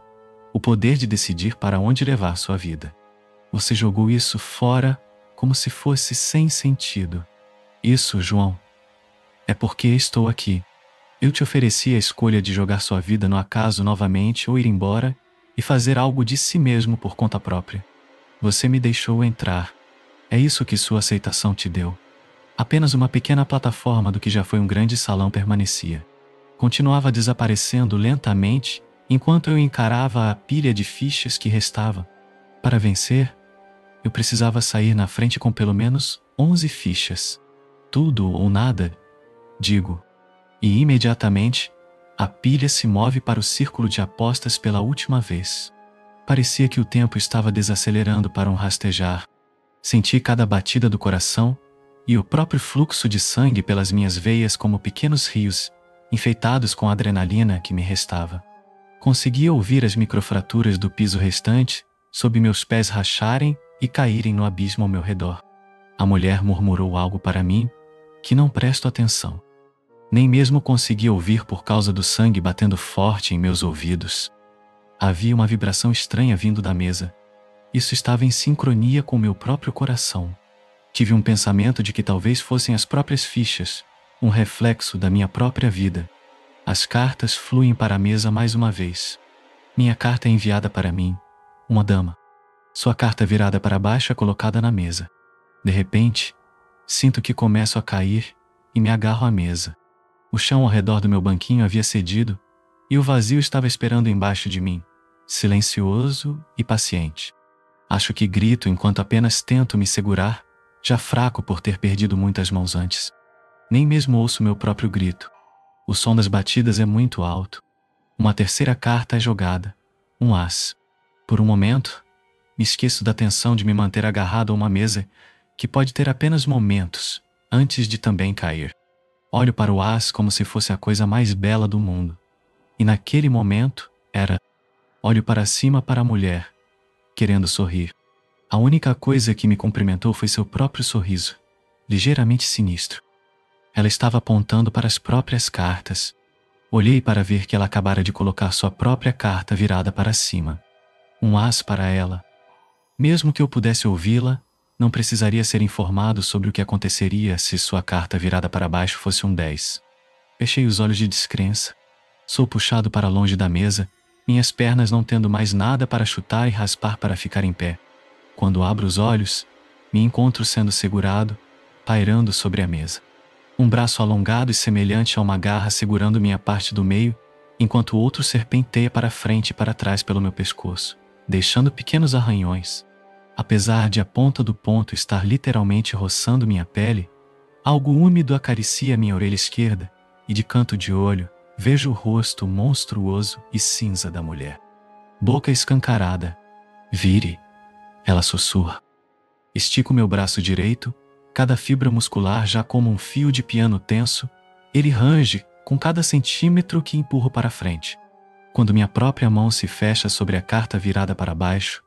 O poder de decidir para onde levar sua vida. Você jogou isso fora como se fosse sem sentido. Isso, João, é porque estou aqui. Eu te ofereci a escolha de jogar sua vida no acaso novamente ou ir embora e fazer algo de si mesmo por conta própria. Você me deixou entrar. É isso que sua aceitação te deu. Apenas uma pequena plataforma do que já foi um grande salão permanecia. Continuava desaparecendo lentamente enquanto eu encarava a pilha de fichas que restava. Para vencer, eu precisava sair na frente com pelo menos 11 fichas. Tudo ou nada, digo. E imediatamente, a pilha se move para o círculo de apostas pela última vez. Parecia que o tempo estava desacelerando para um rastejar. Senti cada batida do coração e o próprio fluxo de sangue pelas minhas veias como pequenos rios, enfeitados com a adrenalina que me restava. Conseguia ouvir as microfraturas do piso restante sob meus pés racharem e caírem no abismo ao meu redor. A mulher murmurou algo para mim que não presto atenção. Nem mesmo consegui ouvir por causa do sangue batendo forte em meus ouvidos. Havia uma vibração estranha vindo da mesa. Isso estava em sincronia com meu próprio coração. Tive um pensamento de que talvez fossem as próprias fichas, um reflexo da minha própria vida. As cartas fluem para a mesa mais uma vez. Minha carta é enviada para mim, uma dama. Sua carta virada para baixo é colocada na mesa. De repente, sinto que começo a cair e me agarro à mesa. O chão ao redor do meu banquinho havia cedido e o vazio estava esperando embaixo de mim, silencioso e paciente. Acho que grito enquanto apenas tento me segurar, já fraco por ter perdido muitas mãos antes. Nem mesmo ouço meu próprio grito. O som das batidas é muito alto. Uma terceira carta é jogada, um as. Por um momento, me esqueço da tensão de me manter agarrado a uma mesa que pode ter apenas momentos antes de também cair. Olho para o as como se fosse a coisa mais bela do mundo. E naquele momento, era. Olho para cima para a mulher, querendo sorrir. A única coisa que me cumprimentou foi seu próprio sorriso, ligeiramente sinistro. Ela estava apontando para as próprias cartas. Olhei para ver que ela acabara de colocar sua própria carta virada para cima. Um as para ela. Mesmo que eu pudesse ouvi-la, não precisaria ser informado sobre o que aconteceria se sua carta virada para baixo fosse um 10. Fechei os olhos de descrença. Sou puxado para longe da mesa minhas pernas não tendo mais nada para chutar e raspar para ficar em pé. Quando abro os olhos, me encontro sendo segurado, pairando sobre a mesa. Um braço alongado e semelhante a uma garra segurando minha parte do meio, enquanto o outro serpenteia para frente e para trás pelo meu pescoço, deixando pequenos arranhões. Apesar de a ponta do ponto estar literalmente roçando minha pele, algo úmido acaricia minha orelha esquerda, e de canto de olho, vejo o rosto monstruoso e cinza da mulher. Boca escancarada. Vire, ela sussurra. Estico meu braço direito, cada fibra muscular já como um fio de piano tenso, ele range com cada centímetro que empurro para frente. Quando minha própria mão se fecha sobre a carta virada para baixo,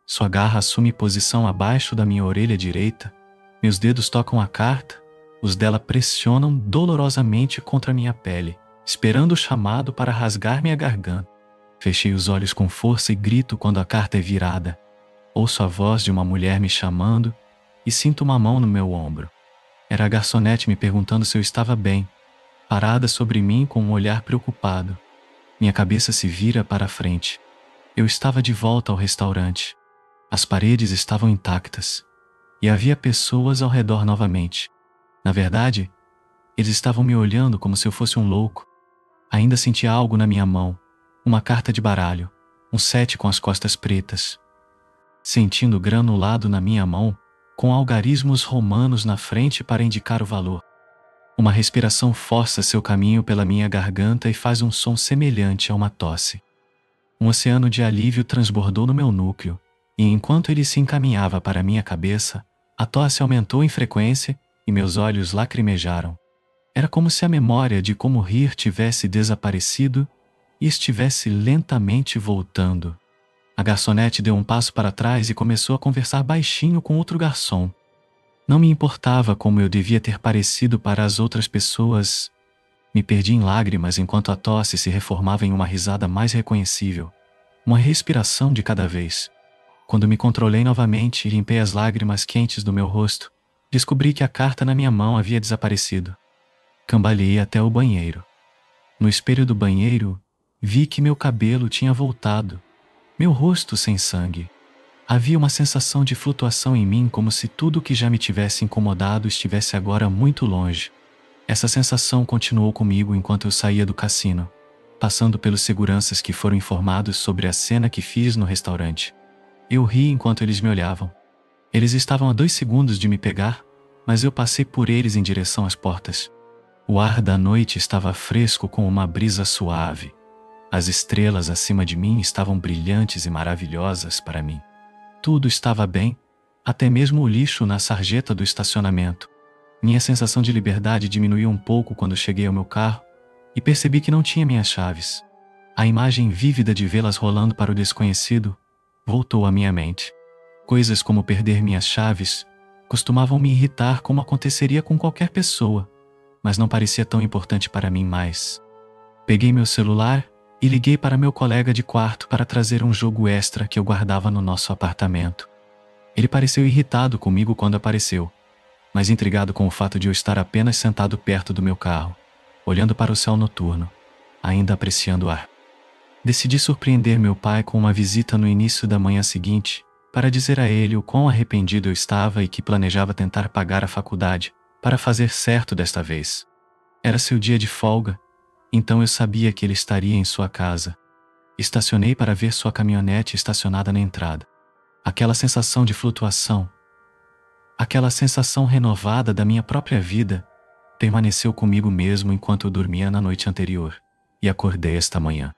sua garra assume posição abaixo da minha orelha direita, meus dedos tocam a carta, os dela pressionam dolorosamente contra minha pele, esperando o chamado para rasgar minha garganta. Fechei os olhos com força e grito quando a carta é virada. Ouço a voz de uma mulher me chamando e sinto uma mão no meu ombro. Era a garçonete me perguntando se eu estava bem, parada sobre mim com um olhar preocupado. Minha cabeça se vira para a frente. Eu estava de volta ao restaurante. As paredes estavam intactas e havia pessoas ao redor novamente. Na verdade, eles estavam me olhando como se eu fosse um louco. Ainda sentia algo na minha mão, uma carta de baralho, um 7 com as costas pretas. Sentindo granulado na minha mão, com algarismos romanos na frente para indicar o valor. Uma respiração força seu caminho pela minha garganta e faz um som semelhante a uma tosse. Um oceano de alívio transbordou no meu núcleo, e enquanto ele se encaminhava para minha cabeça, a tosse aumentou em frequência e meus olhos lacrimejaram. Era como se a memória de como rir tivesse desaparecido e estivesse lentamente voltando. A garçonete deu um passo para trás e começou a conversar baixinho com outro garçom. Não me importava como eu devia ter parecido para as outras pessoas. Me perdi em lágrimas enquanto a tosse se reformava em uma risada mais reconhecível, uma respiração de cada vez. Quando me controlei novamente e limpei as lágrimas quentes do meu rosto, descobri que a carta na minha mão havia desaparecido. Cambaleei até o banheiro. No espelho do banheiro, vi que meu cabelo tinha voltado, meu rosto sem sangue. Havia uma sensação de flutuação em mim como se tudo que já me tivesse incomodado estivesse agora muito longe. Essa sensação continuou comigo enquanto eu saía do cassino, passando pelos seguranças que foram informados sobre a cena que fiz no restaurante. Eu ri enquanto eles me olhavam. Eles estavam a 2 segundos de me pegar, mas eu passei por eles em direção às portas. O ar da noite estava fresco com uma brisa suave. As estrelas acima de mim estavam brilhantes e maravilhosas para mim. Tudo estava bem, até mesmo o lixo na sarjeta do estacionamento. Minha sensação de liberdade diminuiu um pouco quando cheguei ao meu carro e percebi que não tinha minhas chaves. A imagem vívida de vê-las rolando para o desconhecido voltou à minha mente. Coisas como perder minhas chaves costumavam me irritar como aconteceria com qualquer pessoa, mas não parecia tão importante para mim mais. Peguei meu celular e liguei para meu colega de quarto para trazer um jogo extra que eu guardava no nosso apartamento. Ele pareceu irritado comigo quando apareceu, mas intrigado com o fato de eu estar apenas sentado perto do meu carro, olhando para o céu noturno, ainda apreciando o ar. Decidi surpreender meu pai com uma visita no início da manhã seguinte, para dizer a ele o quão arrependido eu estava e que planejava tentar pagar a faculdade, para fazer certo desta vez. Era seu dia de folga, então eu sabia que ele estaria em sua casa. Estacionei para ver sua caminhonete estacionada na entrada. Aquela sensação de flutuação, aquela sensação renovada da minha própria vida, permaneceu comigo mesmo enquanto eu dormia na noite anterior, e acordei esta manhã.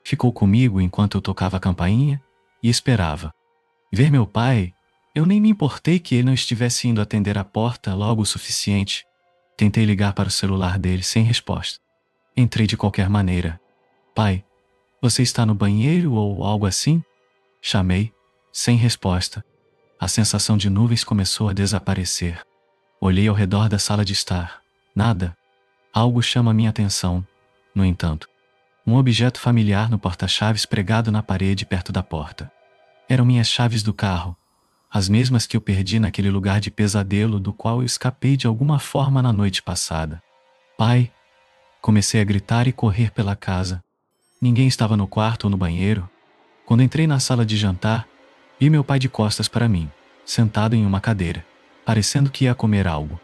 Ficou comigo enquanto eu tocava a campainha e esperava. Ver meu pai, eu nem me importei que ele não estivesse indo atender a porta logo o suficiente. Tentei ligar para o celular dele sem resposta. Entrei de qualquer maneira. Pai, você está no banheiro ou algo assim? Chamei, sem resposta. A sensação de nuvens começou a desaparecer. Olhei ao redor da sala de estar. Nada. Algo chama minha atenção, no entanto. Um objeto familiar no porta-chaves pregado na parede perto da porta. Eram minhas chaves do carro, as mesmas que eu perdi naquele lugar de pesadelo do qual eu escapei de alguma forma na noite passada. Pai, comecei a gritar e correr pela casa. Ninguém estava no quarto ou no banheiro. Quando entrei na sala de jantar, vi meu pai de costas para mim, sentado em uma cadeira, parecendo que ia comer algo.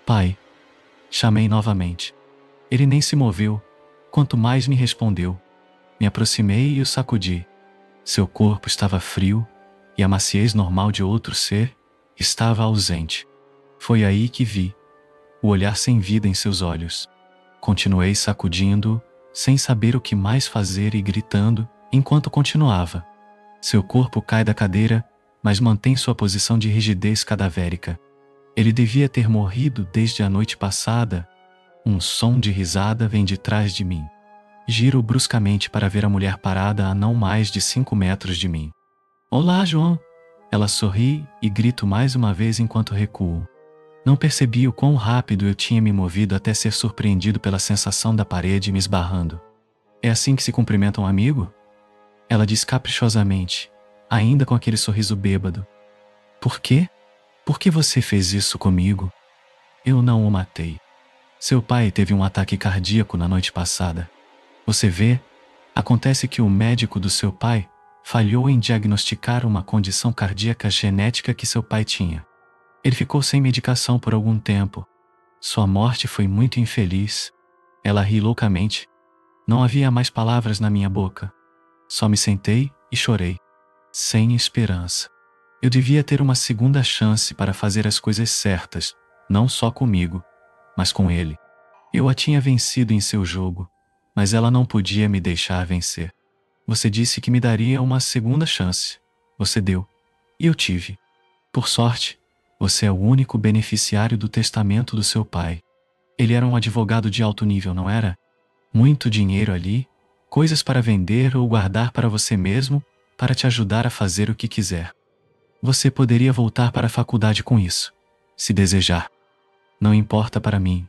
Pai, chamei novamente. Ele nem se moveu, quanto mais me respondeu. Me aproximei e o sacudi. Seu corpo estava frio e a maciez normal de outro ser estava ausente. Foi aí que vi o olhar sem vida em seus olhos. Continuei sacudindo-o, sem saber o que mais fazer e gritando, enquanto continuava. Seu corpo cai da cadeira, mas mantém sua posição de rigidez cadavérica. Ele devia ter morrido desde a noite passada. Um som de risada vem de trás de mim. Giro bruscamente para ver a mulher parada a não mais de 5 metros de mim. Olá, João! Ela sorri e grito mais uma vez enquanto recuo. Não percebi o quão rápido eu tinha me movido até ser surpreendido pela sensação da parede me esbarrando. É assim que se cumprimenta um amigo? Ela diz caprichosamente, ainda com aquele sorriso bêbado. Por quê? Por que você fez isso comigo? Eu não o matei. Seu pai teve um ataque cardíaco na noite passada. Você vê, acontece que o médico do seu pai falhou em diagnosticar uma condição cardíaca genética que seu pai tinha. Ele ficou sem medicação por algum tempo. Sua morte foi muito infeliz. Ela ri loucamente. Não havia mais palavras na minha boca. Só me sentei e chorei. Sem esperança. Eu devia ter uma segunda chance para fazer as coisas certas, não só comigo, mas com ele. Eu a tinha vencido em seu jogo, mas ela não podia me deixar vencer. Você disse que me daria uma segunda chance. Você deu. E eu tive. Por sorte, você é o único beneficiário do testamento do seu pai. Ele era um advogado de alto nível, não era? Muito dinheiro ali, coisas para vender ou guardar para você mesmo, para te ajudar a fazer o que quiser. Você poderia voltar para a faculdade com isso, se desejar. Não importa para mim.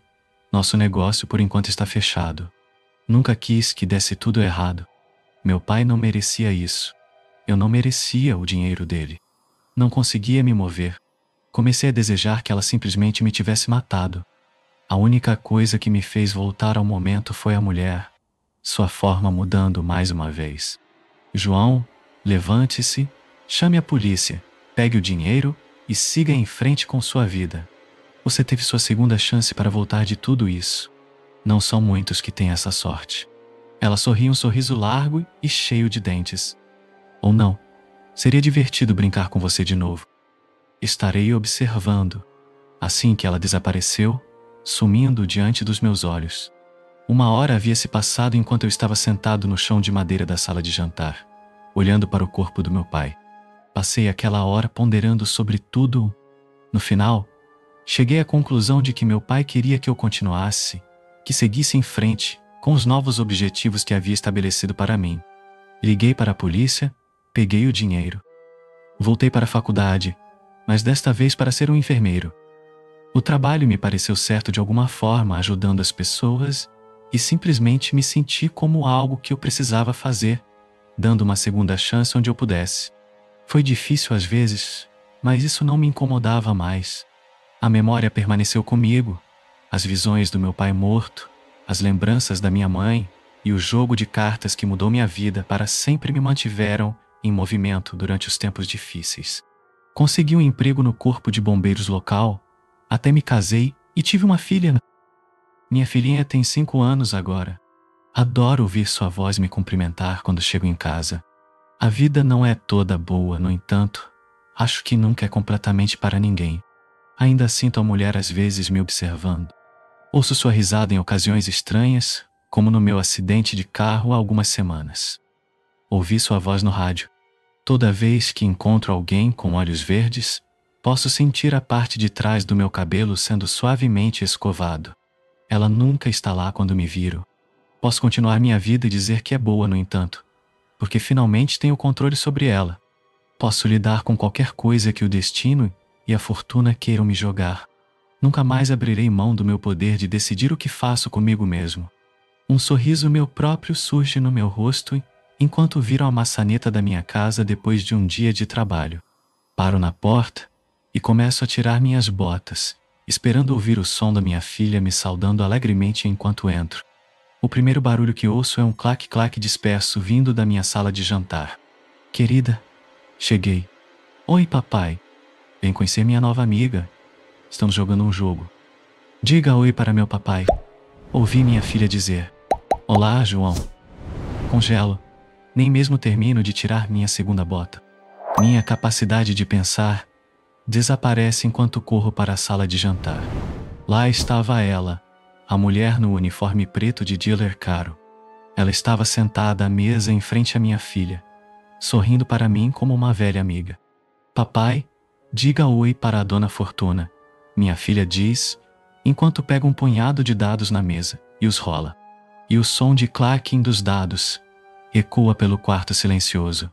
Nosso negócio por enquanto está fechado. Nunca quis que desse tudo errado. Meu pai não merecia isso. Eu não merecia o dinheiro dele. Não conseguia me mover. Comecei a desejar que ela simplesmente me tivesse matado. A única coisa que me fez voltar ao momento foi a mulher, sua forma mudando mais uma vez. João, levante-se, chame a polícia, pegue o dinheiro e siga em frente com sua vida. Você teve sua segunda chance para voltar de tudo isso. Não são muitos que têm essa sorte. Ela sorria um sorriso largo e cheio de dentes. Ou não, seria divertido brincar com você de novo. Estarei observando. Assim que ela desapareceu, sumindo diante dos meus olhos. 1 hora havia se passado enquanto eu estava sentado no chão de madeira da sala de jantar, olhando para o corpo do meu pai. Passei aquela hora ponderando sobre tudo. No final, cheguei à conclusão de que meu pai queria que eu continuasse, que seguisse em frente, com os novos objetivos que havia estabelecido para mim. Liguei para a polícia, peguei o dinheiro. Voltei para a faculdade, mas desta vez para ser um enfermeiro. O trabalho me pareceu certo de alguma forma, ajudando as pessoas, e simplesmente me senti como algo que eu precisava fazer, dando uma segunda chance onde eu pudesse. Foi difícil às vezes, mas isso não me incomodava mais. A memória permaneceu comigo, as visões do meu pai morto, as lembranças da minha mãe e o jogo de cartas que mudou minha vida para sempre me mantiveram em movimento durante os tempos difíceis. Consegui um emprego no corpo de bombeiros local, até me casei e tive uma filha. Minha filhinha tem 5 anos agora. Adoro ouvir sua voz me cumprimentar quando chego em casa. A vida não é toda boa, no entanto, acho que nunca é completamente para ninguém. Ainda sinto a mulher às vezes me observando. Ouço sua risada em ocasiões estranhas, como no meu acidente de carro há algumas semanas. Ouvi sua voz no rádio. Toda vez que encontro alguém com olhos verdes, posso sentir a parte de trás do meu cabelo sendo suavemente escovado. Ela nunca está lá quando me viro. Posso continuar minha vida e dizer que é boa, no entanto, porque finalmente tenho controle sobre ela. Posso lidar com qualquer coisa que o destino e a fortuna queiram me jogar. Nunca mais abrirei mão do meu poder de decidir o que faço comigo mesmo. Um sorriso meu próprio surge no meu rosto enquanto viro a maçaneta da minha casa depois de um dia de trabalho. Paro na porta e começo a tirar minhas botas, esperando ouvir o som da minha filha me saudando alegremente enquanto entro. O primeiro barulho que ouço é um clac-clac disperso vindo da minha sala de jantar. Querida, cheguei. Oi, papai. Vem conhecer minha nova amiga. Estamos jogando um jogo. Diga oi para meu papai. Ouvi minha filha dizer. Olá, João. Congelo. Nem mesmo termino de tirar minha segunda bota. Minha capacidade de pensar desaparece enquanto corro para a sala de jantar. Lá estava ela, a mulher no uniforme preto de dealer caro. Ela estava sentada à mesa em frente à minha filha, sorrindo para mim como uma velha amiga. Papai, diga oi para a dona Fortuna, minha filha diz, enquanto pega um punhado de dados na mesa e os rola. E o som de clacking dos dados ecoa pelo quarto silencioso.